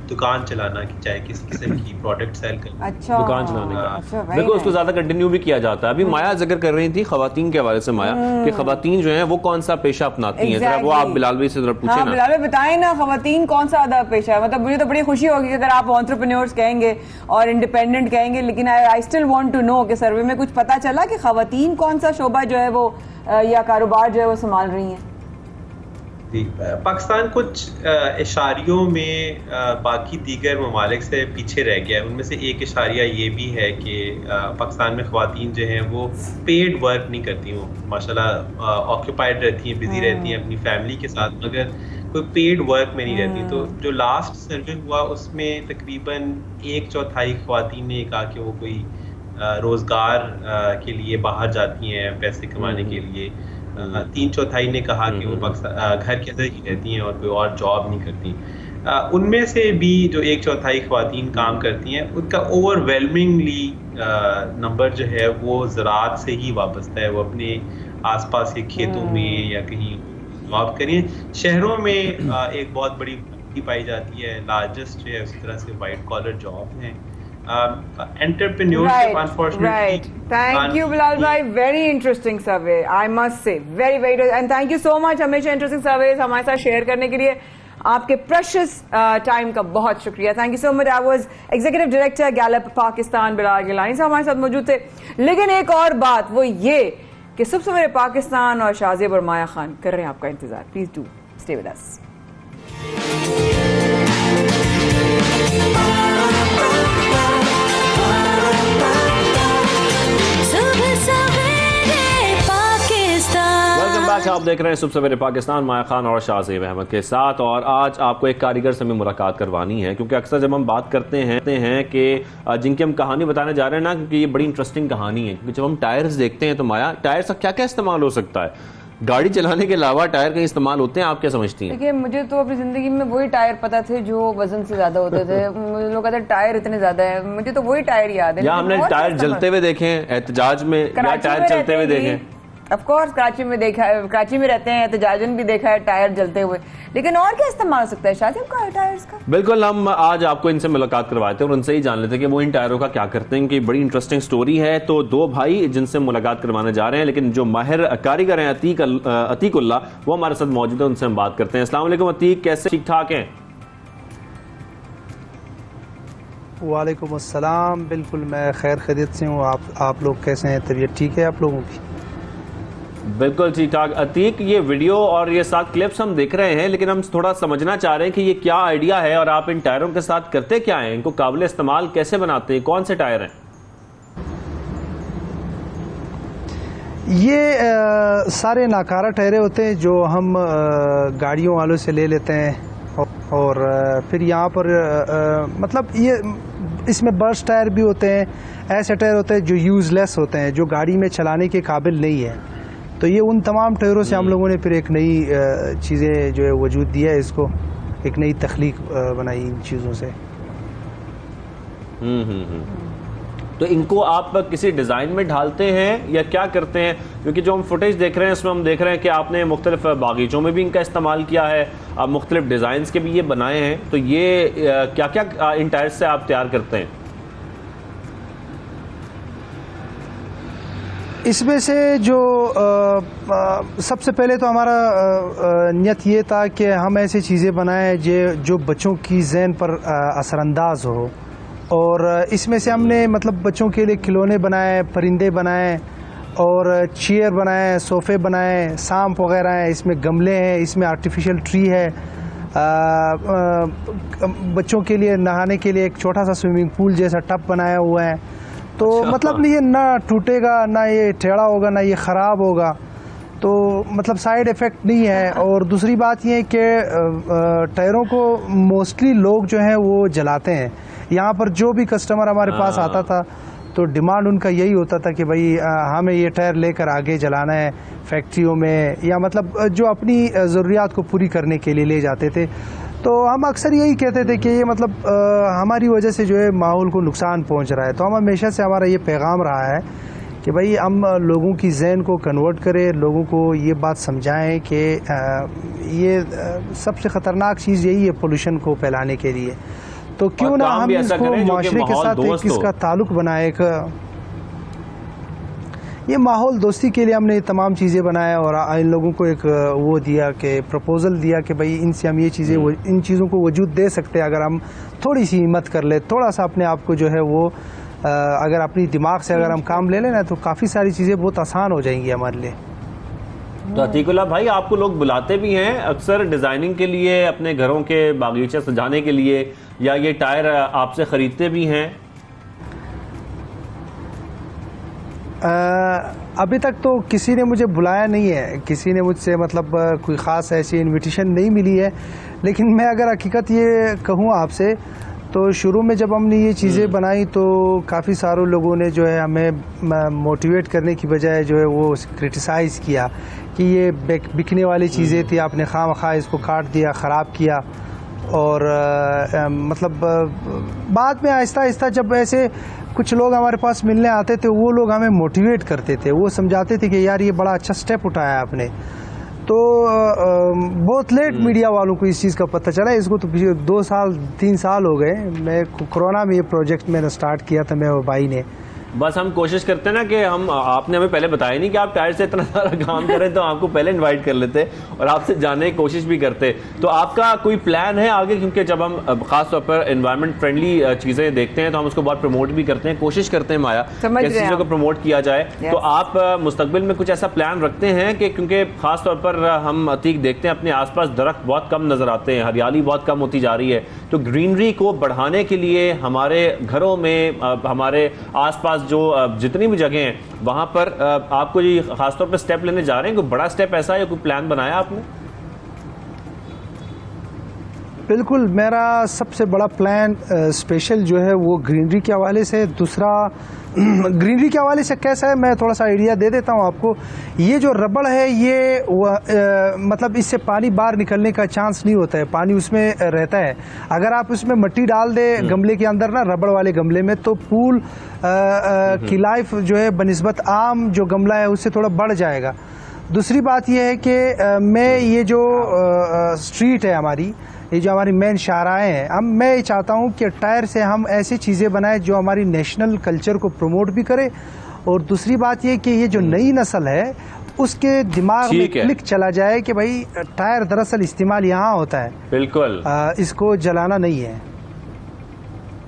दुकान चलाना, कि चाहे किसी किस्म की प्रोडक्ट सेल करना। अच्छा, दुकान चलाने का देखो उसको ज्यादा कंटिन्यू भी किया जाता है। अभी माया जिक्र कर रही थी खवातीन के हवाले से, माया कि खवातीन जो हैं वो कौन सा पेशा अपनाती हैं, जरा वो आप बिलाल भाई से जरा पूछे ना। बिलाल भाई बताएं ना, खवातीन कौन सा ज्यादा पेशा है? मतलब मुझे तो बड़ी खुशी होगी अगर आप एंटरप्रेन्योर्स कहेंगे और इंडिपेंडेंट कहेंगे, लेकिन I still want to know कि सर्वे में कुछ पता चला कि खवातीन कौन सा शोबा जो है वो या कारोबार जो है वो संभाल रही हैं? पाकिस्तान कुछ इशारियों में बाकी दीगर ममालिक से पीछे रह गया है। उनमें से एक इशारिया ये भी है कि पाकिस्तान में ख़वातीन जो हैं वो पेड वर्क नहीं करती, वो माशाल्लाह ऑक्यूपाइड रहती हैं, बिजी रहती हैं अपनी फैमिली के साथ, मगर कोई पेड वर्क में नहीं रहती। तो जो लास्ट सर्वे हुआ उसमें तकरीबन 1/4 ख्वातीन ने कहा कि वो कोई रोजगार के लिए बाहर जाती हैं पैसे कमाने के लिए, 3/4 ने कहा कि वो घर के अंदर ही रहती हैं और कोई और जॉब नहीं करती। उनमें से भी जो 1/4 ख्वातीन काम करती हैं उनका ओवरवेलमिंगली नंबर जो है वो ज़राअत से ही वाबस्ता है। वो अपने आसपास के खेतों में या कहीं जॉब करें। शहरों में एक बहुत बड़ी पाई जाती है, लार्जेस्ट जो है उसी तरह से वाइट कॉलर जॉब हैं। Entrepreneurship, unfortunately. Right. Thank you, Bilal bhai. Very interesting survey, I must say. Very, very. And thank you so much. हमेशा interesting surveys हमारे साथ share करने के लिए आपके precious time का बहुत शुक्रिया. Thank you so much. I was Executive Director Gallup Pakistan Bilal Gilani साहब हमारे साथ मौजूद थे. लेकिन एक और बात वो ये कि सुबह सवेरे पाकिस्तान और शाहजेब और माया खान कर रहे हैं आपका इंतजार. Please do stay with us. आप देख रहे हैं सुबह सवेरे पाकिस्तान, माया खान और शाहजेब अहमद के साथ। और आज आपको एक कारीगर से हमें मुलाकात करवानी है, क्योंकि अक्सर जब हम बात करते हैं कि जिनकी हम कहानी बताने जा रहे हैं ना, क्योंकि ये बड़ी इंटरेस्टिंग कहानी है। क्योंकि जब हम टायर्स देखते हैं तो माया, टायर्स का क्या क्या इस्तेमाल हो सकता है? गाड़ी चलाने के अलावा टायर कहीं इस्तेमाल होते हैं? आप क्या समझती हैं? देखिए, मुझे तो अपनी जिंदगी में वही टायर पता थे जो वजन से ज्यादा होते थे। लोग कहते टायर इतने ज्यादा है, मुझे तो वही टायर याद है। या हमने टायर जलते हुए देखे हैं एहतजाज में, या टायर चलते हुए देखे हैं? ऑफ कोर्स कराची में देखा है, कराची में रहते हैं, एहतजाजन भी देखा है टायर जलते हुए। लेकिन और क्या इस्तेमाल हो सकता है शायद का टायर्स का? बिल्कुल, हम आज आपको इनसे मुलाकात करवाते हैं और उनसे ही जान लेते हैं कि वो इन टायरों का क्या करते हैं। इनकी बड़ी इंटरेस्टिंग स्टोरी है। तो दो भाई जिनसे मुलाकात करवाने जा रहे हैं, लेकिन जो माहिर कारीगर हैं अतीकुल्लाह, वो हमारे साथ मौजूद है, उनसे हम बात करते हैं। अस्सलाम वालेकुम अतीक, कैसे? ठीक ठाक हैं? वालेकुम अस्सलाम, बिल्कुल मैं खैर खैरियत से हूँ। आप लोग कैसे हैं? तबीयत ठीक है आप लोगों की? बिल्कुल ठीक ठाक। अतीक, ये वीडियो और ये साथ क्लिप्स हम देख रहे हैं, लेकिन हम थोड़ा समझना चाह रहे हैं कि ये क्या आइडिया है और आप इन टायरों के साथ करते क्या हैं? इनको काबिल इस्तेमाल कैसे बनाते हैं? कौन से टायर हैं ये? सारे नाकारा टायरें होते हैं जो हम गाड़ियों वालों से ले लेते हैं और फिर यहाँ पर मतलब ये इसमें बर्स्ट टायर भी होते हैं। ऐसे टायर होते हैं जो यूज़लेस होते हैं, जो गाड़ी में चलाने के काबिल नहीं है। तो ये उन तमाम टायरों से हम लोगों ने फिर एक नई चीज़ें जो है वजूद दिया है, इसको एक नई तख्लीक बनाई इन चीज़ों से। तो इनको आप किसी डिज़ाइन में ढालते हैं या क्या करते हैं? क्योंकि जो हम फुटेज देख रहे हैं इसमें हम देख रहे हैं कि आपने मुख्तलिफ बागीचों में भी इनका इस्तेमाल किया है, आप मुख्तलिफ डिज़ाइंस के भी ये बनाए हैं। तो ये क्या क्या इन टायर्स से आप तैयार करते हैं? इसमें से जो सबसे पहले तो हमारा नियत ये था कि हम ऐसी चीज़ें बनाएं जो बच्चों की ज़हन पर असरअंदाज हो। और इसमें से हमने मतलब बच्चों के लिए खिलौने बनाए, परिंदे बनाए और चेयर बनाए, सोफ़े बनाए, सांप वगैरह हैं, इसमें गमले हैं, इसमें आर्टिफिशियल ट्री है। बच्चों के लिए नहाने के लिए एक छोटा सा स्विमिंग पूल जैसा टब बनाया हुआ है। तो मतलब ये ना टूटेगा, ना ये टेढ़ा होगा, ना ये ख़राब होगा। तो मतलब साइड इफ़ेक्ट नहीं है। और दूसरी बात ये है कि टायरों को मोस्टली लोग जो हैं वो जलाते हैं। यहाँ पर जो भी कस्टमर हमारे पास आता था तो डिमांड उनका यही होता था कि भाई हमें ये टायर लेकर आगे जलाना है फैक्ट्रियों में, या मतलब जो अपनी ज़रूरियात को पूरी करने के लिए ले जाते थे। तो हम अक्सर यही कहते थे कि ये मतलब हमारी वजह से जो है माहौल को नुकसान पहुंच रहा है। तो हम हमेशा से हमारा ये पैगाम रहा है कि भाई हम लोगों की ज़हन को कन्वर्ट करें, लोगों को ये बात समझाएं कि ये सबसे ख़तरनाक चीज़ यही है पोल्यूशन को फैलाने के लिए। तो क्यों ना हम इसको माशरे के साथ एक इसका ताल्लुक़ बनाए। ये माहौल दोस्ती के लिए हमने तमाम चीज़ें बनाया और इन लोगों को एक वो दिया कि प्रपोज़ल दिया कि भाई इनसे हम ये चीज़ें इन चीज़ों को वजूद दे सकते हैं अगर हम थोड़ी सी हिम्मत कर ले, थोड़ा सा अपने आप को जो है वो अगर अपनी दिमाग से अगर हम काम ले लेना तो काफ़ी सारी चीज़ें बहुत आसान हो जाएंगी हमारे लिए। तो अतीकुल्लाह भाई, आपको लोग बुलाते भी हैं अक्सर डिज़ाइनिंग के लिए, अपने घरों के बागीचे सजाने के लिए, या ये टायर आपसे ख़रीदते भी हैं? अभी तक तो किसी ने मुझे बुलाया नहीं है, किसी ने मुझसे मतलब कोई ख़ास ऐसी इनविटेशन नहीं मिली है। लेकिन मैं अगर हकीकत ये कहूँ आपसे, तो शुरू में जब हमने ये चीज़ें बनाई तो काफ़ी सारे लोगों ने जो है हमें मोटिवेट करने की बजाय जो है वो क्रिटिसाइज़ किया कि ये बिकने वाली चीज़ें थी, आपने खामखा इसको काट दिया, ख़राब किया। और मतलब बाद में आहिस्ता आहिस्ता जब ऐसे कुछ लोग हमारे पास मिलने आते थे, वो लोग हमें मोटिवेट करते थे, वो समझाते थे कि यार ये बड़ा अच्छा स्टेप उठाया आपने। तो बहुत लेट मीडिया वालों को इस चीज़ का पता चला। इसको तो 2 साल 3 साल हो गए। मैं कोरोना में ये प्रोजेक्ट मैंने स्टार्ट किया था, मैं और भाई ने। बस हम कोशिश करते हैं ना कि हम आपने हमें पहले बताया नहीं कि आप टायर से इतना सारा काम करें, तो आपको पहले इनवाइट कर लेते और आपसे जानने की कोशिश भी करते। तो आपका कोई प्लान है आगे? क्योंकि जब हम खास तौर पर एनवायरनमेंट फ्रेंडली चीज़ें देखते हैं तो हम उसको बहुत प्रमोट भी करते हैं, कोशिश करते हैं माया कैसी चीज़ों को प्रमोट किया जाए। तो आप मुस्तकबिल में कुछ ऐसा प्लान रखते हैं कि क्योंकि खास तौर पर हम अतीक देखते हैं अपने आसपास दरख्त बहुत कम नज़र आते हैं, हरियाली बहुत कम होती जा रही है, तो ग्रीनरी को बढ़ाने के लिए हमारे घरों में, हमारे आसपास जो जितनी भी जगह हैं वहां पर आपको ये खासतौर पर स्टेप लेने जा रहे हैं? कोई बड़ा स्टेप ऐसा है, कोई प्लान बनाया आपने? बिल्कुल, मेरा सबसे बड़ा प्लान स्पेशल जो है वो ग्रीनरी के हवाले से। दूसरा ग्रीनरी के हवाले से कैसा है, मैं थोड़ा सा आइडिया दे देता हूँ आपको। ये जो रबड़ है ये मतलब इससे पानी बाहर निकलने का चांस नहीं होता है, पानी उसमें रहता है। अगर आप उसमें मिट्टी डाल दे गमले के अंदर ना, रबड़ वाले गमले में, तो पूल की लाइफ जो है बनिस्बत आम जो गमला है उससे थोड़ा बढ़ जाएगा। दूसरी बात यह है कि मैं ये जो स्ट्रीट है हमारी, ये जो हमारी मेन शाहराहें हैं, मैं ये चाहता हूँ कि टायर से हम ऐसी चीज़ें बनाएं जो हमारी नेशनल कल्चर को प्रमोट भी करे। और दूसरी बात ये कि ये जो नई नस्ल है उसके दिमाग में क्लिक चला जाए कि भाई टायर दरअसल इस्तेमाल यहाँ होता है, बिल्कुल इसको जलाना नहीं है,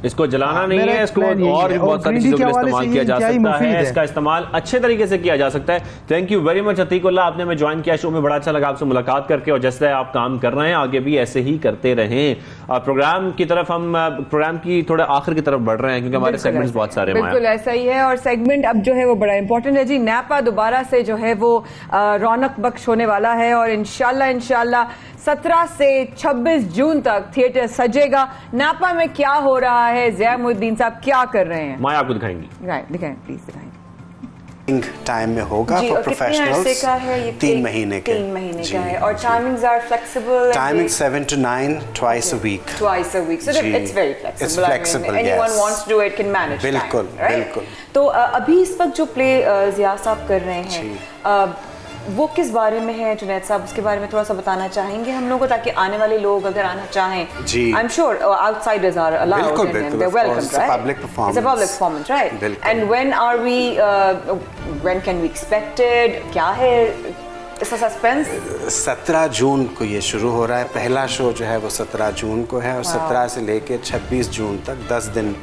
इसको जलाना नहीं है, इसको और भी बहुत सारी चीजों के लिए इस्तेमाल किया जा सकता है, इसका इस्तेमाल अच्छे तरीके से किया जा सकता है। थैंक यू वेरी मच अतीकुल्लाह, आपने हमें ज्वाइन किया शो में, बड़ा अच्छा लगा आपसे मुलाकात करके, और जैसे आप काम कर रहे हैं आगे भी ऐसे ही करते रहें। प्रोग्राम की तरफ हम प्रोग्राम की थोड़ा आखिर की तरफ बढ़ रहे हैं क्योंकि हमारे सेगमेंट्स बहुत सारे हैं। बिल्कुल ऐसा ही है, और सेगमेंट अब जो है वो बड़ा इंपॉर्टेंट है जी। नैपा दोबारा से जो है वो रौनक बख्श होने वाला है, और इंशाल्लाह 17 से 26 जून तक थिएटर सजेगा। नैपा में क्या हो रहा है, ज़िया मुद्दीन साहब क्या कर रहे हैं, माया आपको दिखाएंगी। दिखाएं प्लीज, दिखाएं। टाइम में होगा फॉर प्रोफेशनल्स, 3 महीने के 3 महीने का है, और timings are flexible. Timing 7 to 9 twice a week, so it's very flexible. It's flexible, I mean, anyone wants to do it can manage बिल्कुल time, right? बिल्कुल। तो अभी इस वक्त जो प्ले ज़िया साहब कर रहे हैं वो किस बारे में है जुनैद साहब, उसके बारे में थोड़ा सा बताना चाहेंगे हम लोगों को, ताकि आने वाले लोग अगर आना चाहें, I am sure outsiders are allowed and they are welcome, right? Public performance, it's a public performance, right? And when can we expect it, क्या है इसका सस्पेंस? 17 जून को ये शुरू हो रहा है, पहला शो जो है वो 17 जून को है, और 17 से लेके 26 जून तक 10 दिन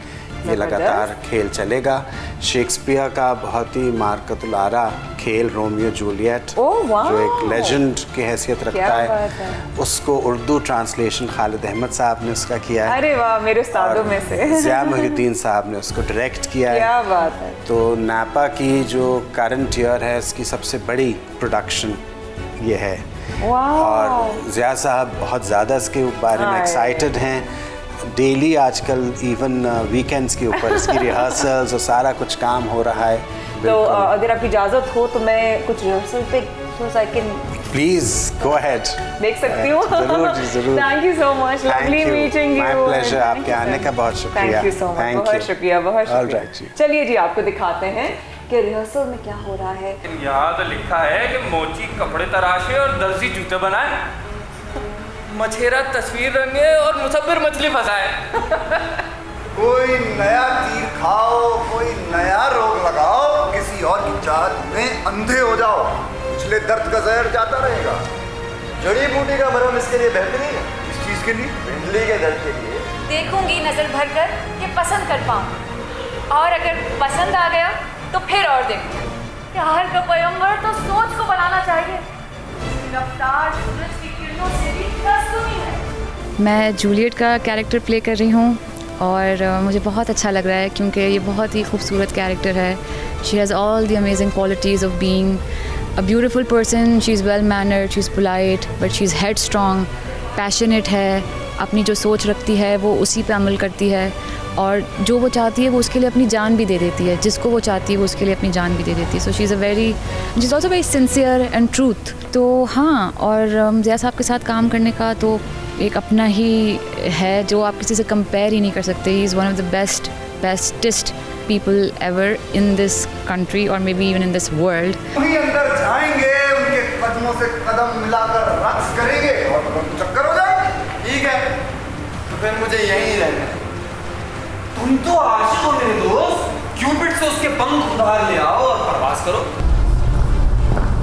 ये लगातार खेल चलेगा। शेक्सपियर का बहुत ही मार्कतुल आरा खेल रोमियो जूलियट, जो एक लेजेंड की हैसियत रखता है, उसको उर्दू ट्रांसलेशन खालिद अहमद साहब ने उसका किया है। अरे वाह, मेरे उस्तादों में से ज़िया मुद्दीन साहब ने उसको डायरेक्ट किया है। क्या बात है। तो नैपा की जो करंट ईयर है उसकी सबसे बड़ी प्रोडक्शन ये है, और ज़िया साहब बहुत ज़्यादा इसके बारे में एक्साइटेड हैं। डेली आजकल इवन वीकेंड्स के ऊपर इसकी रिहर्सल्स और सारा कुछ काम हो रहा है। तो अगर आपकी इजाजत हो तो मैं कुछ रिहर्सल पे प्लीज गो अहेड देख सकती हूँ। जरूर जी जरूर। Thank you so much, lovely meeting you. My pleasure, आपके आने का बहुत शुक्रिया। थैंक यू सो मच, बहुत शुक्रिया, बहुत शुक्रिया। चलिए जी आपको दिखाते हैं कि रिहर्सल में क्या हो रहा है। यहाँ तो लिखा है कि मोची कपड़े तराशे और दर्जी जूते बनाए, मछेरा तस्वीर रंगे और मुसब्बिर मछली फंसाए। कोई नया तीर खाओ, कोई नया रोग लगाओ, किसी और की चाहत में अंधे हो जाओ, पिछले दर्द का जहर जाता रहेगा। जड़ी बूटी का मरहम इसके लिए बेहतरीन है। इस चीज के लिए, भिंडली के दर्द के लिए देखूंगी नजर भर कर कि पसंद कर पाऊँ, और अगर पसंद आ गया तो फिर और देखूंगी। प्यार का पैगंबर तो सोच को बनाना चाहिए, रफ्तार सूरज की किरणों से भी कस नहीं है। मैं जूलियट का कैरेक्टर प्ले कर रही हूँ। और मुझे बहुत अच्छा लग रहा है क्योंकि ये बहुत ही खूबसूरत कैरेक्टर है. She has all the amazing qualities of being a beautiful person. She is well mannered, she is polite, but she is head strong, passionate है, अपनी जो सोच रखती है वो उसी पे अमल करती है, और जो वो चाहती है वो उसके लिए अपनी जान भी दे देती है. जिसको वो चाहती है वो उसके लिए अपनी जान भी दे देती है. So she is also very sincere and truth. तो हाँ, और ज़िया साहब के साथ काम करने का तो एक अपना ही है जो आप किसी से कंपेयर ही नहीं कर सकते. He is one of the bestest people ever in this country और may be even in this world. वही अंदर जाएंगे, उनके कदमों से कदम मिलाकर रक्स करेंगे और चक्कर हो जाएंगे. ठीक है, तो फिर मुझे यहीं रहना है. तुम तो आशिक हो मेरे दोस्त. क्यूपिड से उसके पंख उधार ले आओ और प्रवास करो.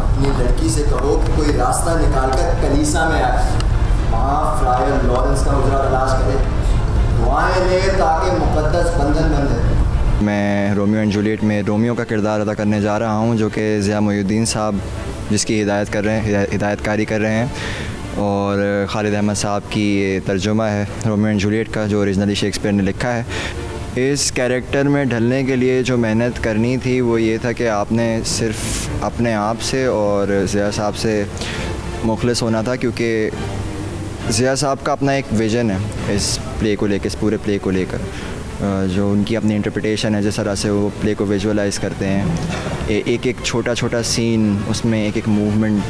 अपनी लड़की से कहो कि कोई रास्ता निकालकर कलीसा में आए, वहाँ फ्रायर लॉरेंस का उजरा तलाश करे, दुआएं ले ताकि मुकद्दस बंधन बंधे. मैं रोमियो एंड जूलियट में रोमियो का किरदार अदा करने जा रहा हूँ, जो कि ज़िया मोइनुद्दीन साहब जिसकी हिदायतकारी कर रहे हैं, और खालिद अहमद साहब की ये तर्जुमा है रोमियो एंड जूलियट का, जो ओरिजिनली शेक्सपियर ने लिखा है. इस कैरेक्टर में ढलने के लिए जो मेहनत करनी थी वो ये था कि आपने सिर्फ अपने आप से और ज़िया साहब से मुखलिस होना था, क्योंकि ज़िया साहब का अपना एक विज़न है इस प्ले को लेकर, इस पूरे प्ले को लेकर, जो उनकी अपनी इंटरप्रिटेशन है, जिस तरह से वो प्ले को विजुअलाइज़ करते हैं. एक एक छोटा छोटा सीन, उसमें एक एक मूवमेंट,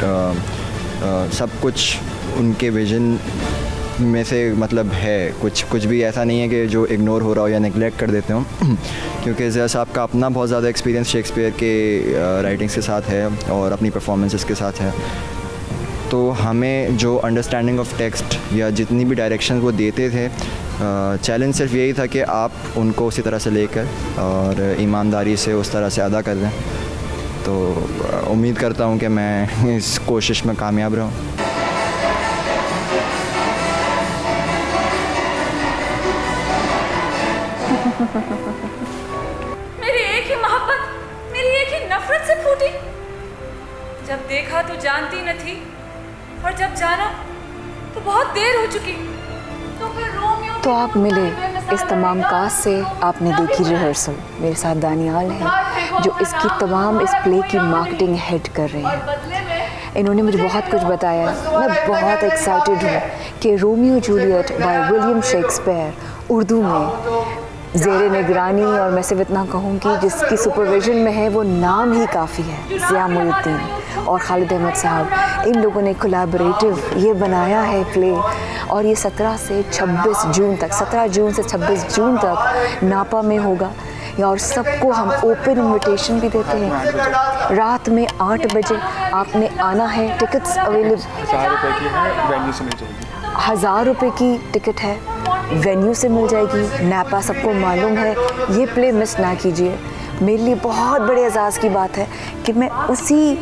सब कुछ उनके विजन में से मतलब है. कुछ भी ऐसा नहीं है कि जो इग्नोर हो रहा हो या नेगलेक्ट कर देते हो, क्योंकि ज़िया साहब का अपना बहुत ज़्यादा एक्सपीरियंस शेक्सपियर के राइटिंग्स के साथ है और अपनी परफॉर्मेंसेस के साथ है. तो हमें जो अंडरस्टैंडिंग ऑफ टेक्स्ट या जितनी भी डायरेक्शन वो देते थे, चैलेंज सिर्फ यही था कि आप उनको उसी तरह से लेकर और ईमानदारी से उस तरह से अदा कर दें. तो उम्मीद करता हूँ कि मैं इस कोशिश में कामयाब रहूँ. मेरी एक ही मोहब्बत, मेरी एक ही नफरत से फूटी. जब देखा तो जानती न थी, और जब जाना तो बहुत देर हो चुकी. तो आप मिले इस तमाम कास्ट से, आपने देखी रिहर्सल. मेरे साथ दानियाल हैं जो इसकी तमाम इस प्ले की मार्केटिंग हेड कर रहे हैं. इन्होंने मुझे बहुत कुछ बताया. मैं बहुत एक्साइटेड हूँ कि Romeo Juliet by William Shakespeare Urdu में ज़ेरे निगरानी, और मैं सिर्फ इतना कहूँगी जिसकी सुपरविजन में है वो नाम ही काफ़ी है, ज़िया मोइनुद्दीन और खालिद अहमद साहब. इन लोगों ने कोलैबोरेटिव ये बनाया है प्ले, और ये 17 से 26 जून तक, 17 जून से 26 जून तक नापा में होगा. और सबको हम ओपन इनविटेशन भी देते हैं. रात में 8 बजे आपने आना है. टिकट्स अवेलेबल 1000 रुपये की है, वेन्यू से मिल जाएगी. 1000 रुपये की टिकट है, वेन्यू से मिल जाएगी. नापा सबको मालूम है. ये प्ले मिस ना कीजिए. मेरे लिए बहुत बड़े एजाज़ की बात है कि मैं उसी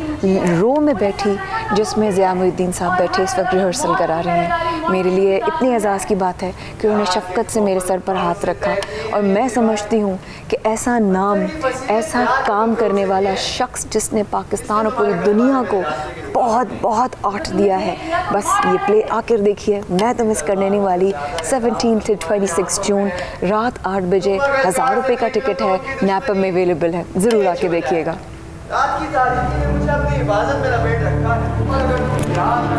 रो में बैठी जिसमें ज़िया मोइनुद्दीन साहब बैठे इस वक्त रिहर्सल करा रहे हैं. मेरे लिए इतनी एजाज़ की बात है कि उन्होंने शफ़क़त से मेरे सर पर हाथ रखा. और मैं समझती हूँ कि ऐसा नाम, ऐसा काम करने वाला शख्स जिसने पाकिस्तान और पूरी दुनिया को बहुत बहुत आर्ट दिया है, बस ये प्ले आकर देखिए. मैं तो मिस करने नहीं वाली. 17 से 26 जून रात 8 बजे 1000 रुपये का टिकट है, नापा में अवेलेबल है. ज़रूर आके देखिएगा. रात की तारीकी ने मुझे अपनी हिफाजत में लपेट रखा है.